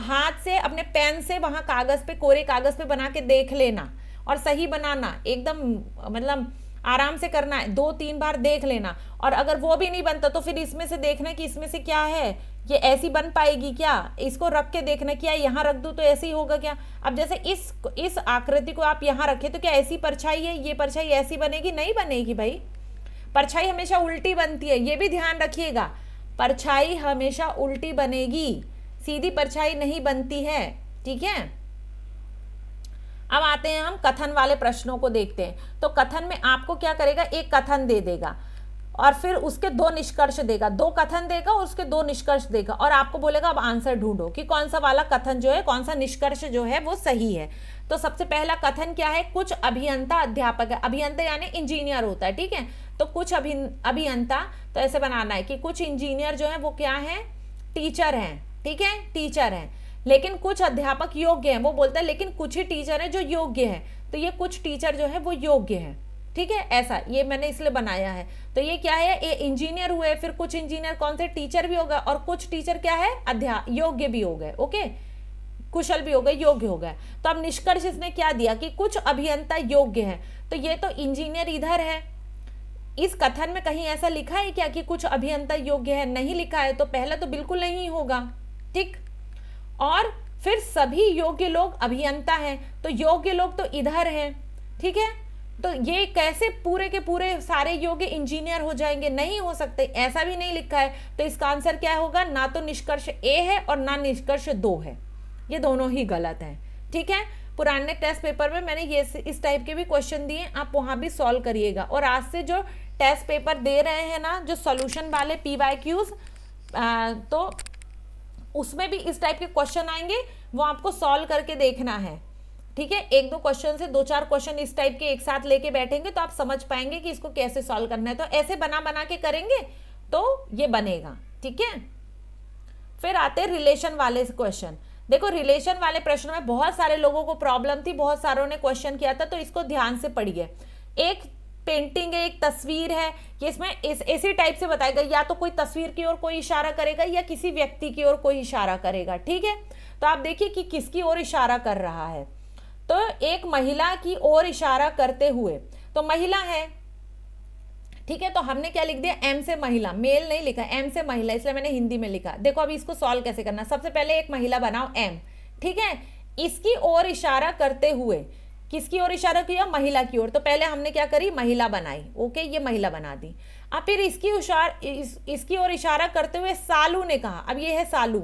हाथ से, अपने पेन से वहां कागज पे, कोरे कागज पे बना के देख लेना, और सही बनाना, एकदम मतलब आराम से करना है। 2-3 बार देख लेना, और अगर वो भी नहीं बनता तो फिर इसमें से देखना कि इसमें से क्या है, ये ऐसी बन पाएगी क्या, इसको रख के देखना क्या यहाँ रख दूँ तो ऐसे ही होगा क्या। अब जैसे इस आकृति को आप यहाँ रखे तो क्या ऐसी परछाई है, ये परछाई ऐसी बनेगी, नहीं बनेगी भाई। परछाई हमेशा उल्टी बनती है, ये भी ध्यान रखिएगा। परछाई हमेशा उल्टी बनेगी, सीधी परछाई नहीं बनती है। ठीक है, अब आते हैं हम कथन वाले प्रश्नों को देखते हैं। तो कथन में आपको क्या करेगा, एक कथन दे देगा और फिर उसके 2 निष्कर्ष देगा। 2 कथन देगा और उसके 2 निष्कर्ष देगा, और आपको बोलेगा अब आंसर ढूंढो कि कौन सा वाला कथन जो है, कौन सा निष्कर्ष जो है वो सही है। तो सबसे पहला कथन क्या है, कुछ अभियंता अध्यापक है। अभियंता यानी इंजीनियर होता है। ठीक है, तो कुछ अभियंता, तो ऐसे बनाना है कि कुछ इंजीनियर जो है वो क्या है, टीचर हैं। ठीक है, टीचर हैं, लेकिन कुछ अध्यापक योग्य हैं। वो बोलता है लेकिन कुछ ही टीचर है जो योग्य है, तो ये कुछ टीचर जो है वो योग्य है। ठीक है, ऐसा ये मैंने इसलिए बनाया है। तो ये क्या है, ये इंजीनियर हुए, फिर कुछ इंजीनियर कौन से, टीचर भी होगा, और कुछ टीचर क्या है, योग्य भी हो गए। ओके, कुशल भी हो गए, योग्य हो गए। तो अब निष्कर्ष इसने क्या दिया कि कुछ अभियंता योग्य है। तो ये तो इंजीनियर इधर है, इस कथन में कहीं ऐसा लिखा है क्या कि कुछ अभियंता योग्य है, नहीं लिखा है, तो पहला तो बिल्कुल नहीं होगा। ठीक, और फिर सभी योग्य लोग अभियंता हैं, तो योग्य लोग तो इधर हैं, ठीक है। तो ये कैसे पूरे के पूरे सारे योग्य इंजीनियर हो जाएंगे, नहीं हो सकते, ऐसा भी नहीं लिखा है। तो इसका आंसर क्या होगा, ना तो निष्कर्ष ए है और ना निष्कर्ष 2 है, ये दोनों ही गलत है। ठीक है, पुराने टेस्ट पेपर में मैंने ये इस टाइप के भी क्वेश्चन दिए, आप वहाँ भी सॉल्व करिएगा। और आज से जो टेस्ट पेपर दे रहे हैं ना, जो सॉल्यूशन वाले PYQs, तो उसमें भी इस टाइप के क्वेश्चन आएंगे, वो आपको सॉल्व करके देखना है। ठीक है, 1-2 क्वेश्चन से 2-4 क्वेश्चन इस टाइप के एक साथ लेके बैठेंगे तो आप समझ पाएंगे कि इसको कैसे सॉल्व करना है। तो ऐसे बना बना के करेंगे तो ये बनेगा। ठीक है, फिर आते हैं रिलेशन वाले क्वेश्चन। देखो, रिलेशन वाले प्रश्न में बहुत सारे लोगों को प्रॉब्लम थी, बहुत सारों ने क्वेश्चन किया था, तो इसको ध्यान से पढ़िए। एक पेंटिंग है, एक तस्वीर है, कि इसमें इसी टाइप से बताएगा, या तो कोई तस्वीर की ओर कोई इशारा करेगा या किसी व्यक्ति की ओर कोई इशारा करेगा। ठीक है, तो आप देखिए कि किसकी ओर इशारा कर रहा है। तो एक महिला की ओर इशारा करते हुए, तो महिला है, ठीक है, तो हमने क्या लिख दिया, एम से महिला, मेल नहीं लिखा, एम से महिला, इसलिए मैंने हिंदी में लिखा। देखो अभी इसको सॉल्व कैसे करना, सबसे पहले एक महिला बनाओ एम, ठीक है, इसकी ओर इशारा करते हुए, किसकी ओर इशारा किया, महिला की ओर, तो पहले हमने क्या करी, महिला बनाई। ओके, ये महिला बना दी। अब फिर इसकी ओर इशारा करते हुए सालू ने कहा, अब ये है सालू,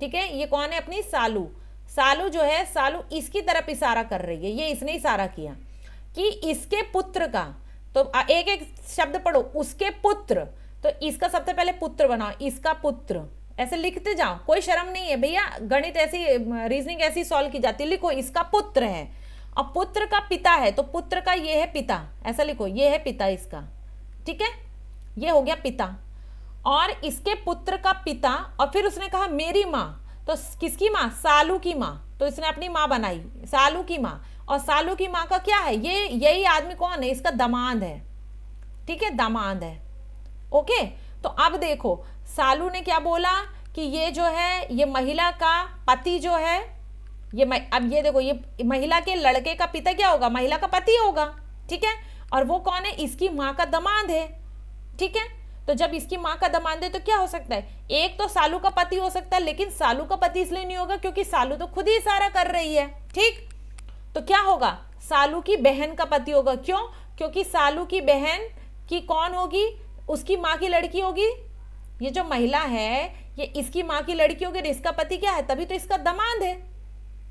ठीक है, ये कौन है, अपनी सालू। सालू जो है, सालू इसकी तरफ इशारा कर रही है, ये इसने इशारा किया कि इसके पुत्र का, तो एक एक शब्द पढ़ो, उसके पुत्र, तो इसका सबसे पहले पुत्र बनाओ, इसका पुत्र, ऐसे लिखते जाओ, कोई शर्म नहीं है भैया, गणित ऐसी, रीजनिंग ऐसी सॉल्व की जाती है। लिखो इसका पुत्र है, और पुत्र का पिता है, तो पुत्र का ये है पिता, ऐसा लिखो, ये है पिता इसका। ठीक है, ये हो गया पिता, और इसके पुत्र का पिता, और फिर उसने कहा मेरी माँ, तो किसकी माँ, सालू की माँ, तो इसने अपनी माँ बनाई, सालू की माँ, और सालू की माँ का क्या है, ये यही आदमी कौन है, इसका दामाद है। ठीक है, दामाद है। ओके, तो अब देखो सालू ने क्या बोला कि ये जो है, ये महिला का पति जो है, ये अब ये देखो, ये महिला के लड़के का पिता क्या होगा, महिला का पति होगा। ठीक है, और वो कौन है, इसकी माँ का दामाद है। ठीक है, तो जब इसकी माँ का दामाद है तो क्या हो सकता है, एक तो सालू का पति हो सकता है, लेकिन सालू का पति इसलिए नहीं होगा क्योंकि सालू तो खुद ही इशारा कर रही है। ठीक, तो क्या होगा, सालू की बहन का पति होगा। क्यों, क्योंकि सालू की बहन की कौन होगी, उसकी माँ की लड़की होगी। ये जो महिला है ये इसकी माँ की लड़की होगी, इसका पति क्या है, तभी तो इसका दामाद है।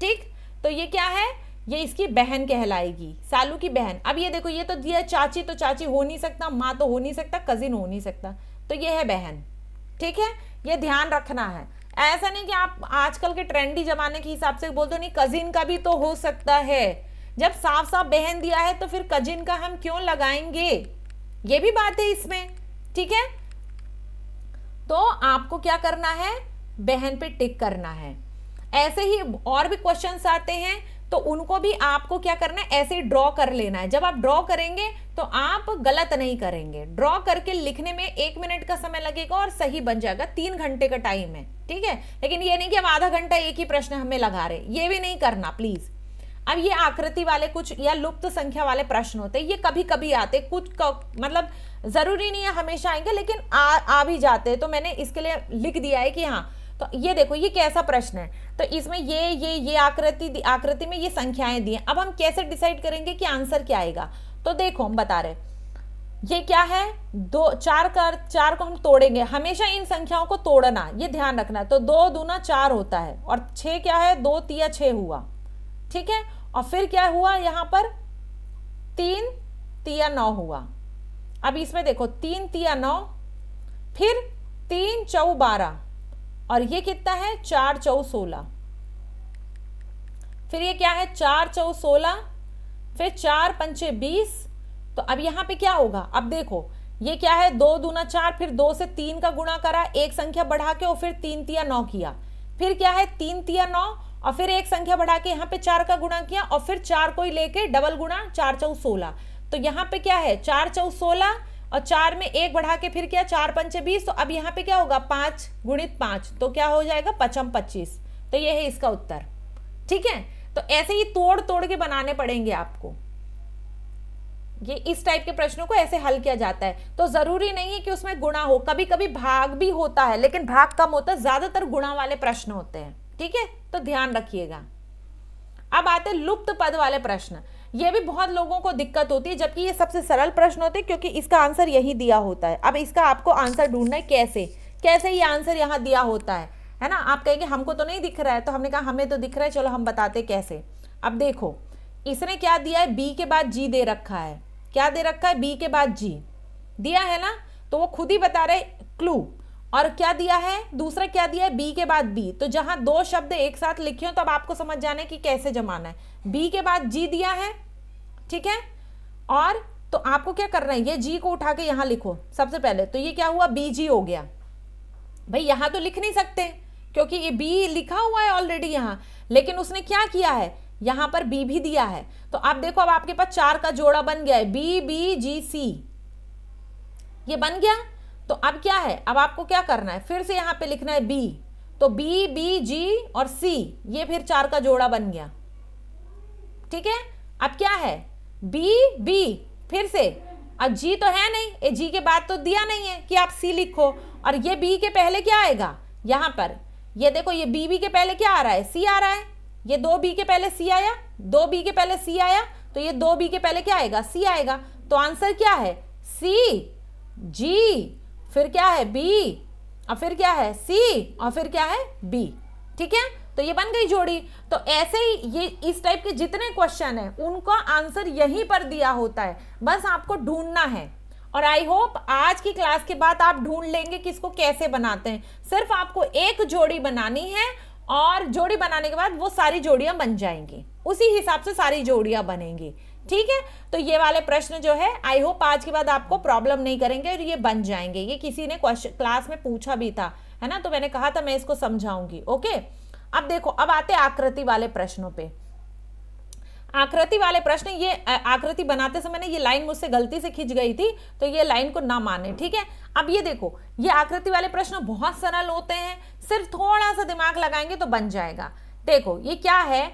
ठीक, तो ये क्या है, ये इसकी बहन कहलाएगी, सालू की बहन। अब ये देखो, ये तो दिया चाची, तो चाची हो नहीं सकता, माँ तो हो नहीं सकता, कजिन हो नहीं सकता, तो ये है बहन। ठीक है, ये ध्यान रखना है। ऐसा नहीं कि आप आजकल के ट्रेंडी जमाने के हिसाब से बोल दो नहीं, कजिन का भी तो हो सकता है। जब साफ साफ बहन दिया है तो फिर कजिन का हम क्यों लगाएंगे, ये भी बात है इसमें। ठीक है, तो आपको क्या करना है, बहन पे टिक करना है। ऐसे ही और भी क्वेश्चंस आते हैं, तो उनको भी आपको क्या करना है, ऐसे ही ड्रॉ कर लेना है। जब आप ड्रॉ करेंगे तो आप गलत नहीं करेंगे। ड्रॉ करके लिखने में 1 मिनट का समय लगेगा और सही बन जाएगा। 3 घंटे का टाइम है। ठीक है, लेकिन ये नहीं कि हम आधा घंटा एक ही प्रश्न हमें लगा रहे, ये भी नहीं करना प्लीज। अब ये आकृति वाले कुछ या लुप्त संख्या वाले प्रश्न होते हैं, ये कभी कभी आते, कुछ मतलब जरूरी नहीं है हमेशा आएंगे, लेकिन आ भी जाते हैं। तो मैंने इसके लिए लिख दिया है कि हाँ, तो ये देखो ये कैसा प्रश्न है, तो इसमें ये आकृति में ये संख्याएं दी हैं। अब हम कैसे डिसाइड करेंगे कि आंसर क्या आएगा, तो देखो हम बता रहे, ये क्या है, 4 को हम तोड़ेंगे, हमेशा इन संख्याओं को तोड़ना, ये ध्यान रखना। तो 2 दूना 4 होता है, और 6 क्या है, 2 तिया 6 हुआ। ठीक है, और फिर क्या हुआ, यहाँ पर 3 तिया 9 हुआ। अब इसमें देखो 3 तिया 9, फिर 3 चौ 12, और ये कितना है, 4 चौ 16, फिर ये क्या है, 4 चौ 16, फिर 4 पंचे 20। तो अब यहाँ पे क्या होगा, अब देखो ये क्या है, 2 दूना 4, फिर 2 से 3 का गुणा करा, एक संख्या बढ़ा के, और फिर 3 तिया 9 किया, फिर क्या है 3 तिया 9, और फिर एक संख्या बढ़ा के यहाँ पे 4 का गुणा किया, और फिर 4 को ही लेके डबल गुणा, 4 चौ 16। तो यहाँ पे क्या है, 4 चौ 16, और 4 में 1 बढ़ा के फिर क्या, 4 पंचे 20। तो अब यहाँ पे क्या होगा, 5 गुणित 5, तो क्या हो जाएगा, 5 25। तो ये है इसका उत्तर। ठीक है, तो ऐसे ही तोड़ तोड़ के बनाने पड़ेंगे आपको। ये इस टाइप के प्रश्नों को ऐसे हल किया जाता है। तो जरूरी नहीं है कि उसमें गुणा हो, कभी कभी भाग भी होता है, लेकिन भाग कम होता है, ज्यादातर गुणा वाले प्रश्न होते हैं। ठीक है, तो ध्यान रखिएगा। अब आते लुप्त पद वाले प्रश्न। ये भी बहुत लोगों को दिक्कत होती है, जबकि ये सबसे सरल प्रश्न होते हैं क्योंकि इसका आंसर यही दिया होता है। अब इसका आपको आंसर ढूंढना है कैसे, कैसे ये आंसर यहाँ दिया होता है ना। आप कहेंगे हमको तो नहीं दिख रहा है, तो हमने कहा हमें तो दिख रहा है, चलो हम बताते कैसे। अब देखो इसने क्या दिया है, बी के बाद जी दे रखा है। क्या दे रखा है, बी के बाद जी दिया है ना, तो वो खुद ही बता रहे क्लू। और क्या दिया है, दूसरा क्या दिया है, बी के बाद बी। तो जहां दो शब्द एक साथ लिखे हो तो अब आपको समझ जाना है कि कैसे जमाना है। बी के बाद जी दिया है, ठीक है। और तो आपको क्या करना है, ये जी को उठा के यहां लिखो सबसे पहले। तो ये क्या हुआ, बी जी हो गया। भाई यहां तो लिख नहीं सकते क्योंकि ये बी लिखा हुआ है ऑलरेडी यहां, लेकिन उसने क्या किया है, यहां पर बी भी दिया है। तो आप देखो अब आपके पास 4 का जोड़ा बन गया है, बी बी जी सी, ये बन गया। तो अब क्या है, अब आपको क्या करना है, फिर से यहां पे लिखना है बी। तो बी बी जी और सी, ये फिर 4 का जोड़ा बन गया, ठीक है। अब क्या है, बी बी फिर से, अब जी तो है नहीं, ये जी के बाद तो दिया नहीं है कि आप सी लिखो। और ये बी के पहले क्या आएगा, यहां पर ये देखो, ये बी बी के पहले क्या आ रहा है, सी आ रहा है। ये 2b के पहले सी आया, 2b के पहले सी आया, तो ये 2b के पहले क्या आएगा, सी आएगा। तो आंसर क्या है, सी जी, फिर क्या है बी, और फिर क्या है सी, और फिर क्या है बी, ठीक है। तो ये बन गई जोड़ी। तो ऐसे ही ये इस टाइप के जितने क्वेश्चन है उनका आंसर यहीं पर दिया होता है, बस आपको ढूंढना है। और आई होप आज की क्लास के बाद आप ढूंढ लेंगे कि इसको कैसे बनाते हैं। सिर्फ आपको एक जोड़ी बनानी है और जोड़ी बनाने के बाद वो सारी जोड़ियां बन जाएंगी, उसी हिसाब से सारी जोड़ियां बनेंगी, ठीक है। तो ये वाले प्रश्न जो है आई होप आज के बाद आपको प्रॉब्लम नहीं करेंगे और ये बन जाएंगे। ये किसी ने क्लास में पूछा भी था, है ना, तो मैंने कहा था मैं इसको समझाऊंगी। ओके, अब देखो, अब आते आकृति वाले प्रश्नों पे। आकृति वाले प्रश्न, ये आकृति बनाते समय ना ये लाइन मुझसे गलती से खिंच गई थी, तो ये लाइन को ना माने, ठीक है। अब ये देखो, ये आकृति वाले प्रश्न बहुत सरल होते हैं, सिर्फ थोड़ा सा दिमाग लगाएंगे तो बन जाएगा। देखो ये क्या है,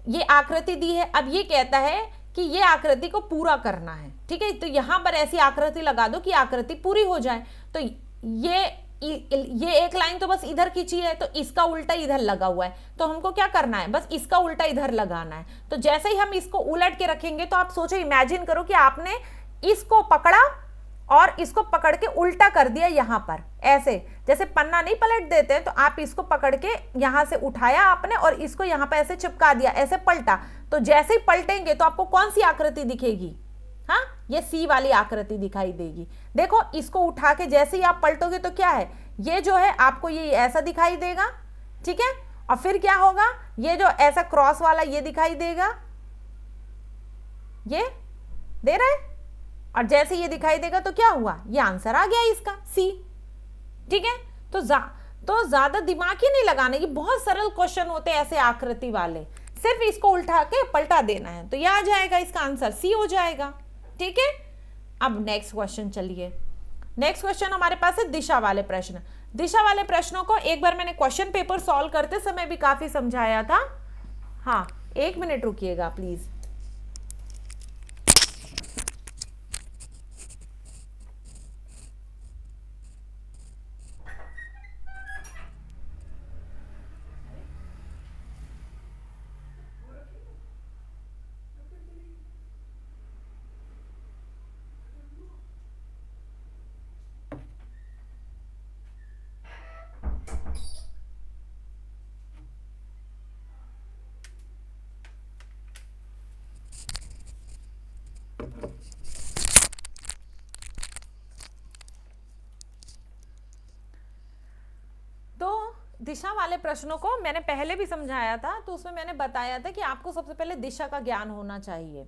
ये आकृति दी है। अब ये कहता है कि ये आकृति को पूरा करना है, ठीक है। तो यहां पर ऐसी आकृति लगा दो कि आकृति पूरी हो जाए। तो ये एक लाइन तो बस इधर खींची है, तो इसका उल्टा इधर लगा हुआ है, तो हमको क्या करना है, बस इसका उल्टा इधर लगाना है। तो जैसे ही हम इसको उलट के रखेंगे, तो आप सोचो, इमेजिन करो कि आपने इसको पकड़ा और इसको पकड़ के उल्टा कर दिया यहां पर, ऐसे जैसे पन्ना नहीं पलट देते हैं, तो आप इसको पकड़ के यहां से उठाया आपने और इसको यहां पर ऐसे चिपका दिया, ऐसे पलटा। तो जैसे ही पलटेंगे तो आपको कौन सी आकृति दिखेगी, हाँ, ये सी वाली आकृति दिखाई देगी। देखो इसको उठा के जैसे ही आप पलटोगे तो क्या है, ये जो है आपको ये ऐसा दिखाई देगा, ठीक है। और फिर क्या होगा, ये जो ऐसा क्रॉस वाला ये दिखाई देगा, ये दे रहा है, और जैसे ये दिखाई देगा तो क्या हुआ, ये आंसर आ गया इसका सी, ठीक है। तो ज्यादा दिमाग ही नहीं लगाना, ये बहुत सरल क्वेश्चन होते हैं ऐसे आकृति वाले, सिर्फ इसको उल्टा के पलटा देना है तो ये आ जाएगा, इसका आंसर सी हो जाएगा, ठीक है। अब नेक्स्ट क्वेश्चन चलिए। नेक्स्ट क्वेश्चन हमारे पास है दिशा वाले प्रश्न। दिशा वाले प्रश्नों को एक बार मैंने क्वेश्चन पेपर सॉल्व करते समय भी काफी समझाया था। हाँ, 1 मिनट रुकिएगा प्लीज। दिशा वाले प्रश्नों को मैंने पहले भी समझाया था, तो उसमें मैंने बताया था कि आपको सबसे पहले दिशा का ज्ञान होना चाहिए।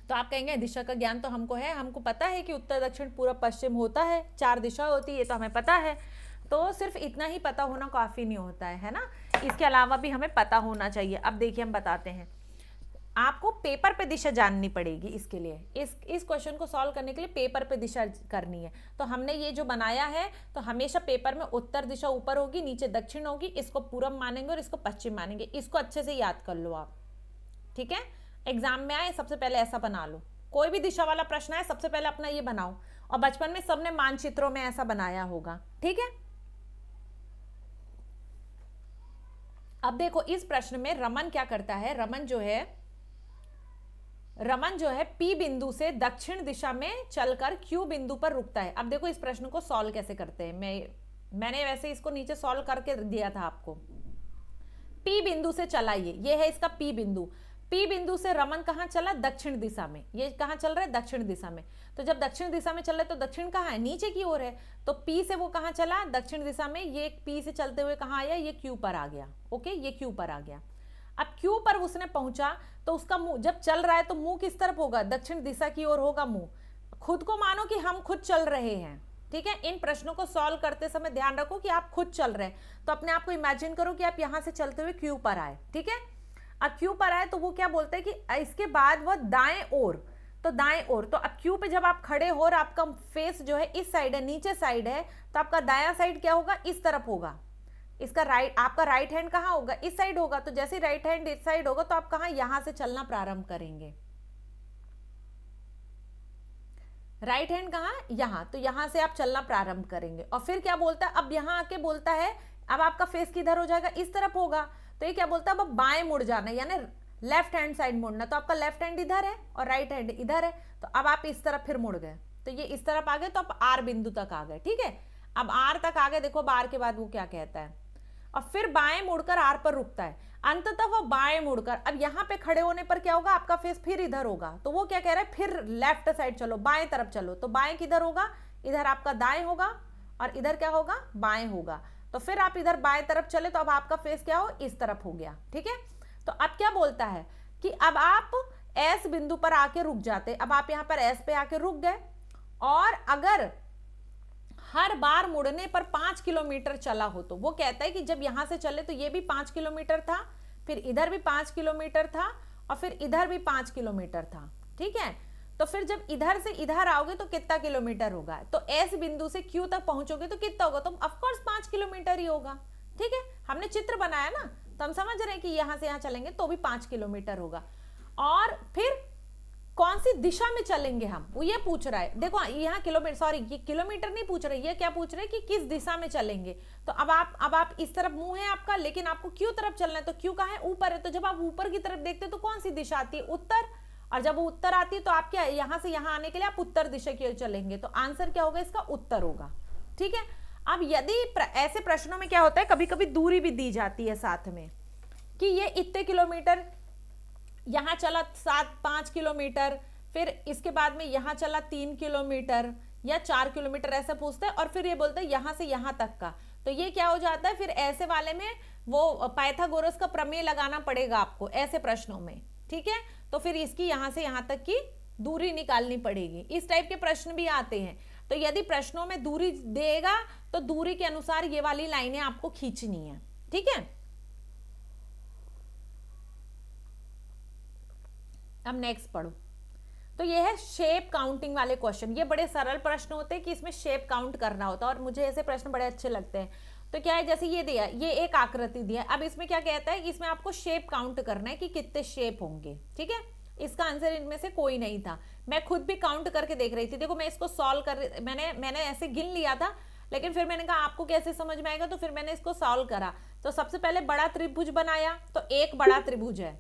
तो आप कहेंगे दिशा का ज्ञान तो हमको है, हमको पता है कि उत्तर दक्षिण पूर्व पश्चिम होता है, 4 दिशा होती है, ये तो हमें पता है। तो सिर्फ इतना ही पता होना काफी नहीं होता है ना, इसके अलावा भी हमें पता होना चाहिए। अब देखिए हम बताते हैं, आपको पेपर पे दिशा जाननी पड़ेगी इसके लिए, इस क्वेश्चन को सॉल्व करने के लिए पेपर पे दिशा करनी है। तो हमने ये जो बनाया है, तो हमेशा पेपर में उत्तर दिशा ऊपर होगी, नीचे दक्षिण होगी, इसको पूरब मानेंगे और इसको पश्चिम मानेंगे। इसको अच्छे से याद कर लो आप, ठीक है। एग्जाम में आए सबसे पहले ऐसा बना लो, कोई भी दिशा वाला प्रश्न है सबसे पहले अपना ये बनाओ। और बचपन में सबने मानचित्रों में ऐसा बनाया होगा, ठीक है। अब देखो इस प्रश्न में रमन क्या करता है, रमन जो है P बिंदु से दक्षिण दिशा में चलकर Q बिंदु पर रुकता है। अब देखो इस प्रश्न को सॉल्व कैसे करते हैं, मैंने वैसे इसको नीचे सॉल्व करके दिया था आपको। P बिंदु से चला, ये है इसका P बिंदु। P बिंदु से रमन कहाँ चला, दक्षिण दिशा में। ये कहाँ चल रहा है, दक्षिण दिशा में। तो जब दक्षिण दिशा में चल रहा है तो दक्षिण कहाँ है, नीचे की ओर है। तो P से वो कहाँ चला, दक्षिण दिशा में। ये P से चलते हुए कहाँ आया, ये Q पर आ गया। ओके, ये Q पर आ गया। अब Q पर उसने पहुंचा तो उसका मुंह जब चल रहा है तो मुंह किस तरफ होगा, दक्षिण दिशा की ओर होगा मुंह। खुद को मानो कि हम खुद चल रहे हैं, ठीक है। इन प्रश्नों को सॉल्व करते समय ध्यान रखो कि आप खुद चल रहे हैं। तो अपने आप को इमेजिन करो कि आप यहां से चलते हुए Q पर आए, ठीक है। अब Q पर आए तो वो क्या बोलते हैं कि इसके बाद वह दाएं ओर, तो दाएं ओर, तो अब Q पे जब आप खड़े हो और आपका फेस जो है इस साइड है, नीचे साइड है, तो आपका दायां साइड क्या होगा, इस तरफ होगा। इसका आपका राइट हैंड कहाँ होगा, इस साइड होगा। तो जैसे राइट हैंड इस साइड होगा तो आप कहाँ, यहां से चलना प्रारंभ करेंगे। राइट हैंड कहाँ, यहां, तो यहां से आप चलना प्रारंभ करेंगे। और फिर क्या बोलता है, अब यहां आके बोलता है अब आपका फेस किधर हो जाएगा, इस तरफ होगा। तो ये क्या बोलता है, अब बाएं मुड़ जाना, यानी लेफ्ट हैंड साइड मुड़ना। तो आपका लेफ्ट हैंड इधर है और राइट हैंड इधर है, तो अब आप इस तरफ फिर मुड़ गए, तो ये इस तरफ आ गए, तो आप आर बिंदु तक आ गए, ठीक है। अब आर तक आ गए, देखो अब आर के बाद वो क्या कहता है, और फिर बाएं मुड़कर आर पर रुकता है। अंततः वो बाएं मुड़कर, अब यहां पे खड़े होने पर क्या होगा, आपका फेस फिर इधर होगा। तो वो क्या कह रहा है, फिर लेफ्ट साइड चलो, बाएं तरफ चलो। तो बाएं किधर होगा, इधर आपका दाएं होगा, और इधर क्या होगा, बाएं होगा। तो फिर आप इधर बाएं तरफ चले तो अब आपका फेस क्या हो, इस तरफ हो गया, ठीक है। तो अब क्या बोलता है कि अब आप एस बिंदु पर आके रुक जाते। अब आप यहां पर एस पे आके रुक गए, और अगर हर बार मुड़ने पर 5 किलोमीटर चला हो, तो वो कहता है कि जब यहां से चले तो ये भी 5 किलोमीटर था, फिर इधर भी 5 किलोमीटर था, और फिर इधर भी 5 किलोमीटर था, ठीक है। तो फिर जब इधर से इधर आओगे तो कितना किलोमीटर होगा, तो एस बिंदु से क्यू तक पहुंचोगे तो कितना होगा, तो ऑफकोर्स 5 किलोमीटर ही होगा, ठीक है। हमने चित्र बनाया ना, तो हम समझ रहे हैं कि यहां से यहां चलेंगे तो भी 5 किलोमीटर होगा। और फिर कौन सी दिशा में चलेंगे हम, वो ये पूछ रहा है। देखो यहाँ किलोमीटर, सॉरी ये किलोमीटर नहीं पूछ रहे, ये क्या पूछ रहे कि किस दिशा में चलेंगे। तो अब आप इस तरफ मुंह है आपका, लेकिन आपको क्यू तरफ चलना है, तो क्यू कहाँ है, ऊपर है। तो जब आप ऊपर की तरफ देखते हैं तो कौन सी दिशा आती है, उत्तर। और जब वो उत्तर आती है तो आप क्या, यहाँ से यहाँ आने के लिए आप उत्तर दिशा की ओर चलेंगे। तो आंसर क्या होगा, इसका उत्तर होगा, ठीक है। अब यदि ऐसे प्रश्नों में क्या होता है, कभी कभी दूरी भी दी जाती है साथ में, कि ये इतने किलोमीटर यहां चला 5 किलोमीटर, फिर इसके बाद में यहां चला 3 किलोमीटर या 4 किलोमीटर, ऐसा पूछता है। और फिर ये बोलता है यहां से यहां तक का। तो ये क्या हो जाता है, फिर ऐसे वाले में वो पाइथागोरस का प्रमेय लगाना पड़ेगा आपको ऐसे प्रश्नों में, ठीक है। तो फिर इसकी यहां से यहां तक की दूरी निकालनी पड़ेगी। इस टाइप के प्रश्न भी आते हैं। तो यदि प्रश्नों में दूरी देगा तो दूरी के अनुसार ये वाली लाइनें आपको खींचनी है, ठीक है। अब नेक्स्ट पढ़ो। तो ये है शेप काउंटिंग वाले क्वेश्चन। ये बड़े सरल प्रश्न होते हैं कि इसमें शेप काउंट करना होता है, और मुझे ऐसे प्रश्न बड़े अच्छे लगते हैं। तो क्या है, जैसे ये दिया, ये एक आकृति दिया, अब इसमें क्या कहता है, इसमें आपको शेप काउंट करना है कि कितने शेप होंगे, ठीक है। इसका आंसर इनमें से कोई नहीं था। मैं खुद भी काउंट करके देख रही थी। देखो मैं इसको सॉल्व कर, मैंने ऐसे गिन लिया था, लेकिन फिर मैंने कहा आपको कैसे समझ में आएगा, तो फिर मैंने इसको सॉल्व करा। तो सबसे पहले बड़ा त्रिभुज बनाया, तो एक बड़ा त्रिभुज है,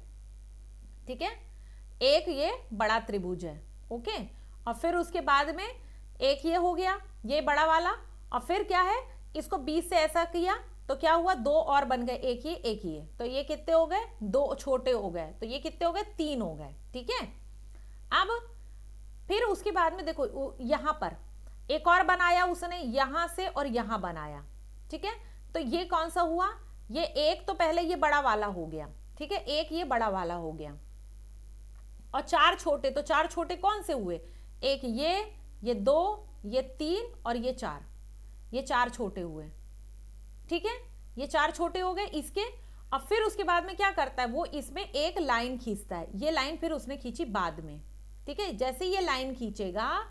ठीक है, एक ये बड़ा त्रिभुज है, ओके। और फिर उसके बाद में एक ये हो गया, ये बड़ा वाला, और फिर क्या है, इसको 20 से ऐसा किया तो क्या हुआ, 2 और बन गए, एक ये। तो ये कितने हो गए, 2 छोटे हो गए, तो ये कितने हो गए, 3 हो गए, ठीक है। अब फिर उसके बाद में देखो यहां पर एक और बनाया उसने, यहां से और यहां बनाया, ठीक है। तो ये कौन सा हुआ, ये एक, तो पहले ये बड़ा वाला हो गया, ठीक है, एक ये बड़ा वाला हो गया, और 4 छोटे, तो 4 छोटे कौन से हुए, एक ये 2, ये 3 और ये 4, ये 4 छोटे हुए, ठीक है। ये 4 छोटे हो गए इसके। अब फिर उसके बाद में क्या करता है, वो इसमें एक लाइन खींचता है। ये लाइन फिर उसने खींची बाद में, ठीक है। जैसे ये लाइन खींचेगा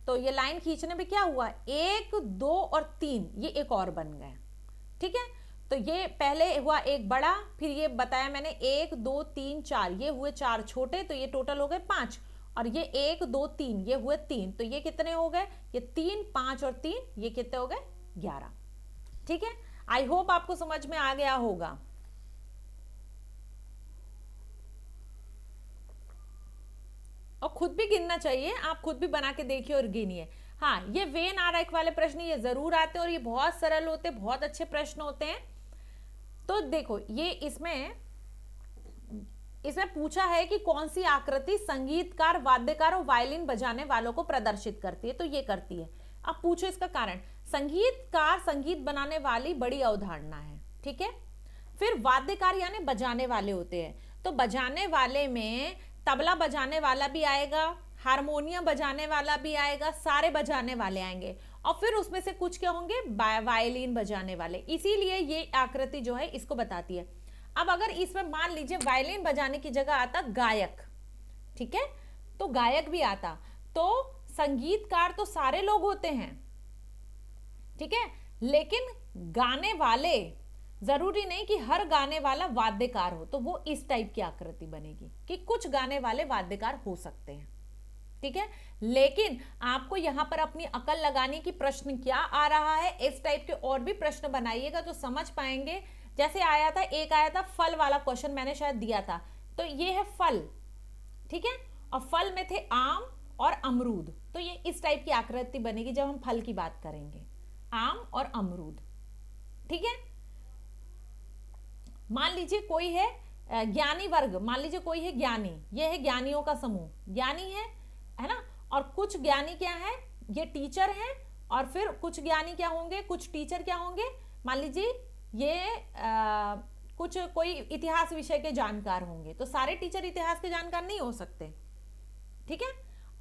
तो ये लाइन खींचने में क्या हुआ, 1 2 और 3, ये एक और बन गए, ठीक है। तो ये पहले हुआ एक बड़ा, फिर ये बताया मैंने 1 2 3 4, ये हुए 4 छोटे, तो ये टोटल हो गए 5, और ये 1 2 3, ये हुए 3, तो ये कितने हो गए, ये 3 5 और 3, ये कितने हो गए, 11, ठीक है। आई होप आपको समझ में आ गया होगा। और खुद भी गिनना चाहिए, आप खुद भी बना के देखिए और गिनिए। हाँ, ये वेन आरेख वाले प्रश्न ये जरूर आते हैं और ये बहुत सरल होते हैं, बहुत अच्छे प्रश्न होते हैं। तो देखो ये इसमें पूछा है कि कौन सी आकृति संगीतकार, वाद्यकार और वायलिन बजाने वालों को प्रदर्शित करती है, तो ये करती है। अब पूछो इसका कारण। संगीतकार संगीत बनाने वाली बड़ी अवधारणा है, ठीक है। फिर वाद्यकार यानी बजाने वाले होते हैं, तो बजाने वाले में तबला बजाने वाला भी आएगा, हारमोनियम बजाने वाला भी आएगा, सारे बजाने वाले आएंगे, और फिर उसमें से कुछ क्या होंगे, वायलिन बजाने वाले। इसीलिए ये आकृति जो है इसको बताती है। अब अगर इसमें मान लीजिए वायलिन बजाने की जगह आता गायक, ठीक है, तो गायक भी आता, तो संगीतकार तो सारे लोग होते हैं, ठीक है, लेकिन गाने वाले जरूरी नहीं कि हर गाने वाला वाद्यकार हो, तो वो इस टाइप की आकृति बनेगी कि कुछ गाने वाले वाद्यकार हो सकते हैं, ठीक है। लेकिन आपको यहां पर अपनी अकल लगाने की प्रश्न क्या आ रहा है, इस टाइप के और भी प्रश्न बनाइएगा तो समझ पाएंगे। जैसे आया था, एक आया था फल वाला क्वेश्चन, मैंने शायद दिया था, तो ये है फल, ठीक है, और फल में थे आम और अमरूद, तो ये इस टाइप की आकृति बनेगी जब हम फल की बात करेंगे, आम और अमरूद, ठीक है। मान लीजिए कोई है ज्ञानी वर्ग, मान लीजिए कोई है ज्ञानी, ये है ज्ञानियों का समूह, ज्ञानी है ना, और कुछ ज्ञानी क्या है, ये टीचर हैं, और फिर कुछ ज्ञानी क्या होंगे, कुछ टीचर क्या होंगे, मान लीजिए ये कुछ कोई इतिहास विषय के जानकार होंगे, तो सारे टीचर इतिहास के जानकार नहीं हो सकते, ठीक है,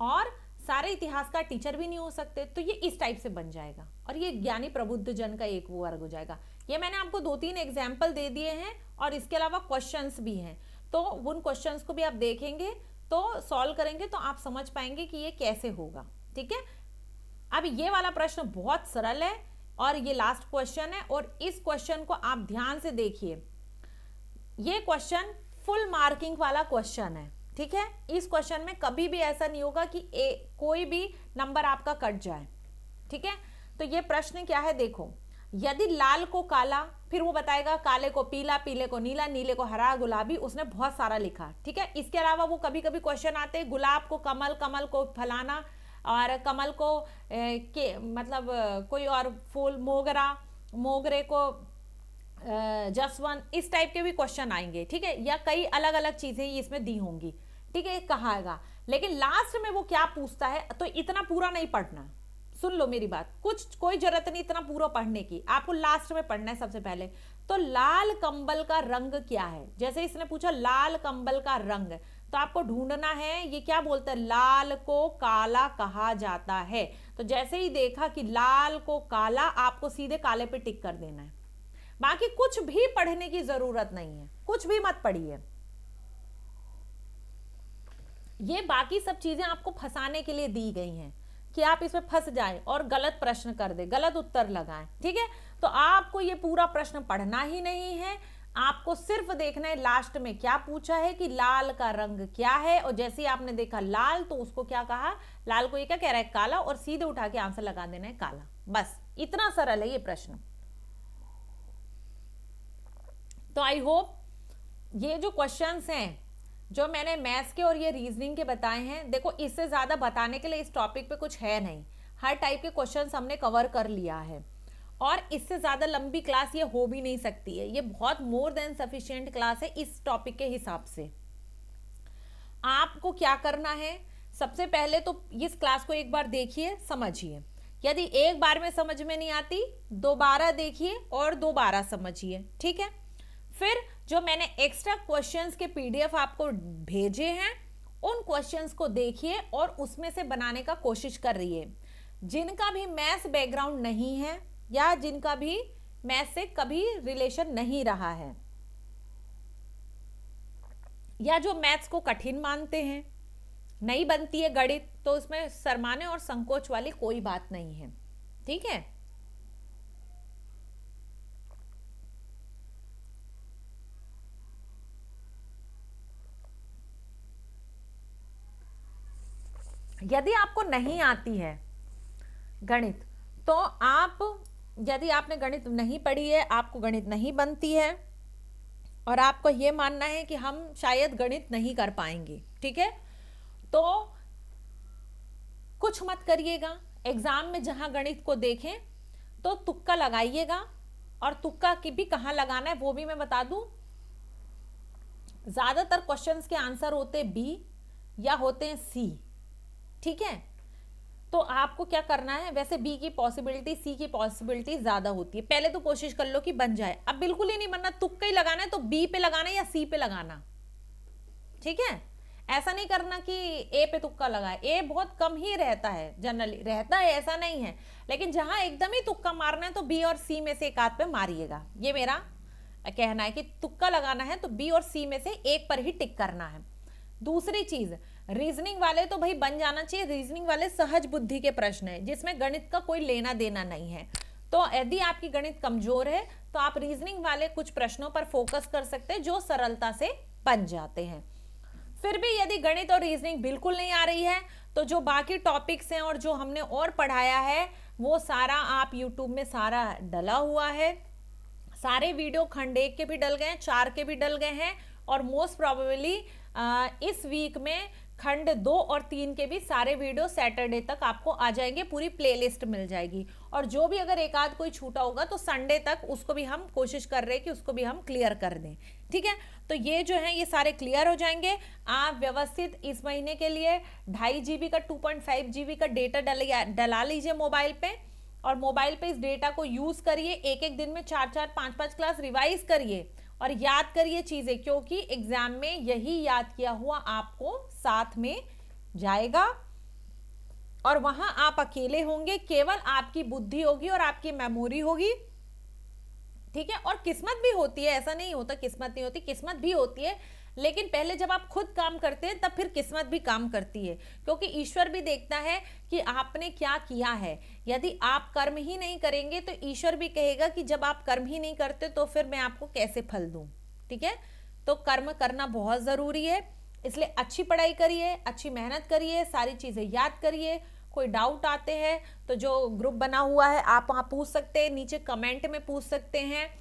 और सारे इतिहास का टीचर भी नहीं हो सकते, तो ये इस टाइप से बन जाएगा, और ये ज्ञानी प्रबुद्ध जन का एक वो वर्ग हो जाएगा। ये मैंने आपको 2-3 एग्जाम्पल दे दिए हैं, और इसके अलावा क्वेश्चंस भी हैं, तो उन क्वेश्चंस को भी आप देखेंगे तो सॉल्व करेंगे तो आप समझ पाएंगे कि ये कैसे होगा, ठीक है। अब ये वाला प्रश्न बहुत सरल है और ये लास्ट क्वेश्चन है, और इस क्वेश्चन को आप ध्यान से देखिए। ये क्वेश्चन फुल मार्किंग वाला क्वेश्चन है, ठीक है। इस क्वेश्चन में कभी भी ऐसा नहीं होगा कि कोई भी नंबर आपका कट जाए, ठीक है। तो ये प्रश्न क्या है, देखो, यदि लाल को काला, फिर वो बताएगा काले को पीला, पीले को नीला, नीले को हरा, गुलाबी, उसने बहुत सारा लिखा, ठीक है। इसके अलावा वो कभी कभी क्वेश्चन आते हैं, गुलाब को कमल, कमल को फलाना, और कमल को मतलब कोई और फूल, मोगरा, मोगरे को जसवंत, इस टाइप के भी क्वेश्चन आएंगे, ठीक है, या कई अलग अलग चीजें इसमें दी होंगी, ठीक है, कहागा। लेकिन लास्ट में वो क्या पूछता है, तो इतना पूरा नहीं पढ़ना, सुन लो मेरी बात, कोई जरूरत नहीं इतना पूरा पढ़ने की, आपको लास्ट में पढ़ना है सबसे पहले। तो लाल कंबल का रंग क्या है, जैसे इसने पूछा लाल कंबल का रंग, तो आपको ढूंढना है ये क्या बोलता है, लाल को काला कहा जाता है। तो जैसे ही देखा कि लाल को काला, आपको सीधे काले पे टिक कर देना है, बाकी कुछ भी पढ़ने की जरूरत नहीं है, कुछ भी मत पढ़िए। ये बाकी सब चीजें आपको फंसाने के लिए दी गई हैं कि आप इसमें फंस जाएं और गलत प्रश्न कर दे, गलत उत्तर लगाएं, ठीक है। तो आपको ये पूरा प्रश्न पढ़ना ही नहीं है, आपको सिर्फ देखना है लास्ट में क्या पूछा है कि लाल का रंग क्या है, और जैसे ही आपने देखा लाल, तो उसको क्या कहा, लाल को ये क्या कह रहा है, काला, और सीधे उठा के आंसर लगा देना है काला, बस इतना सरल है ये प्रश्न। तो आई होप ये जो क्वेश्चंस हैं जो मैंने मैथ्स के और ये रीजनिंग के बताए हैं, देखो इससे ज्यादा बताने के लिए इस टॉपिक पे कुछ है नहीं, हर टाइप के क्वेश्चंस हमने कवर कर लिया है, और इससे ज्यादा लंबी क्लास ये हो भी नहीं सकती है, ये बहुत मोर देन सफिशिएंट क्लास है इस टॉपिक के हिसाब से। आपको क्या करना है, सबसे पहले तो इस क्लास को एक बार देखिए, समझिए, यदि एक बार में समझ में नहीं आती दोबारा देखिए और दोबारा समझिए, ठीक है। फिर जो मैंने एक्स्ट्रा क्वेश्चंस के पीडीएफ आपको भेजे हैं, उन क्वेश्चंस को देखिए और उसमें से बनाने का कोशिश कर रही है। जिनका भी मैथ्स बैकग्राउंड नहीं है या जिनका भी मैथ्स से कभी रिलेशन नहीं रहा है, या जो मैथ्स को कठिन मानते हैं, नहीं बनती है गणित, तो उसमें शर्माने और संकोच वाली कोई बात नहीं है, ठीक है। यदि आपको नहीं आती है गणित, तो आप, यदि आपने गणित नहीं पढ़ी है, आपको गणित नहीं बनती है, और आपको ये मानना है कि हम शायद गणित नहीं कर पाएंगे, ठीक है, तो कुछ मत करिएगा, एग्जाम में जहां गणित को देखें तो तुक्का लगाइएगा, और तुक्का की भी कहाँ लगाना है वो भी मैं बता दूं। ज्यादातर क्वेश्चंस के आंसर होते बी या होते हैं सी, ठीक है। तो आपको क्या करना है, वैसे बी की पॉसिबिलिटी, सी की पॉसिबिलिटी ज्यादा होती है, पहले तो कोशिश कर लो कि बन जाए। अब बिल्कुल ही नहीं बनना, तुक्का ही लगाना है तो बी पे लगाना या सी पे लगाना, ठीक है। ऐसा नहीं करना कि ए पे तुक्का लगाए, ए बहुत कम ही रहता है, जनरली रहता है, ऐसा नहीं है, लेकिन जहां एकदम ही तुक्का मारना है तो बी और सी में से एक आध पे मारिएगा। ये मेरा कहना है कि तुक्का लगाना है तो बी और सी में से एक पर ही टिक करना है। दूसरी चीज, रीजनिंग वाले तो भाई बन जाना चाहिए, रीजनिंग वाले सहज बुद्धि के प्रश्न है जिसमें गणित का कोई लेना देना नहीं है। तो यदि आपकी गणित कमजोर है तो आप रीजनिंग वाले कुछ प्रश्नों पर फोकस कर सकते हैं जो सरलता से बन जाते हैं। फिर भी यदि गणित और रीजनिंग बिल्कुल नहीं आ रही है तो जो बाकी टॉपिक्स हैं और जो हमने और पढ़ाया है वो सारा आप यूट्यूब में सारा डला हुआ है। सारे वीडियो खंड 1 के भी डल गए हैं, 4 के भी डल गए हैं, और मोस्ट प्रोबेबली इस वीक में खंड 2 और 3 के भी सारे वीडियो सैटरडे तक आपको आ जाएंगे, पूरी प्लेलिस्ट मिल जाएगी। और जो भी अगर एक आध कोई छूटा होगा तो संडे तक उसको भी हम कोशिश कर रहे हैं कि उसको भी हम क्लियर कर दें, ठीक है। तो ये जो है ये सारे क्लियर हो जाएंगे। आप व्यवस्थित इस महीने के लिए 2.5 GB का 2.5 GB का डेटा डला लीजिए मोबाइल पे, और मोबाइल पे इस डेटा को यूज करिए, एक एक दिन में 4-4 5-5 क्लास रिवाइज करिए और याद करिए चीजें, क्योंकि एग्जाम में यही याद किया हुआ आपको साथ में जाएगा और वहां आप अकेले होंगे, केवल आपकी बुद्धि होगी और आपकी मेमोरी होगी, ठीक है। और किस्मत भी होती है, ऐसा नहीं होता किस्मत नहीं होती, किस्मत भी होती है, लेकिन पहले जब आप खुद काम करते हैं तब फिर किस्मत भी काम करती है, क्योंकि ईश्वर भी देखता है कि आपने क्या किया है। यदि आप कर्म ही नहीं करेंगे तो ईश्वर भी कहेगा कि जब आप कर्म ही नहीं करते तो फिर मैं आपको कैसे फल दूं, ठीक है। तो कर्म करना बहुत जरूरी है, इसलिए अच्छी पढ़ाई करिए, अच्छी मेहनत करिए, सारी चीजें याद करिए। कोई डाउट आते हैं तो जो ग्रुप बना हुआ है आप वहाँ पूछ सकते हैं, नीचे कमेंट में पूछ सकते हैं,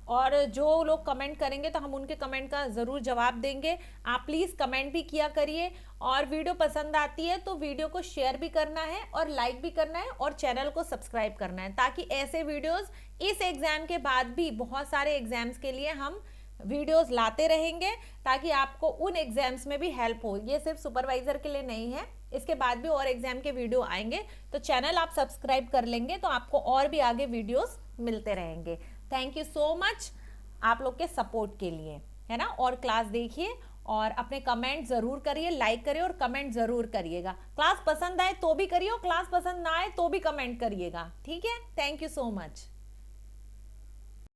और जो लोग कमेंट करेंगे तो हम उनके कमेंट का ज़रूर जवाब देंगे। आप प्लीज़ कमेंट भी किया करिए, और वीडियो पसंद आती है तो वीडियो को शेयर भी करना है और लाइक भी करना है और चैनल को सब्सक्राइब करना है, ताकि ऐसे वीडियोस इस एग्ज़ाम के बाद भी बहुत सारे एग्जाम्स के लिए हम वीडियोस लाते रहेंगे, ताकि आपको उन एग्जाम्स में भी हेल्प हो। ये सिर्फ सुपरवाइजर के लिए नहीं है, इसके बाद भी और एग्जाम के वीडियो आएंगे, तो चैनल आप सब्सक्राइब कर लेंगे तो आपको और भी आगे वीडियोस मिलते रहेंगे। थैंक यू सो मच आप लोग के सपोर्ट के लिए, है ना। और क्लास देखिए और अपने कमेंट जरूर करिए, लाइक करिए और कमेंट जरूर करिएगा। क्लास पसंद आए तो भी करिए और क्लास पसंद ना आए तो भी कमेंट करिएगा, ठीक है। Thank you so much.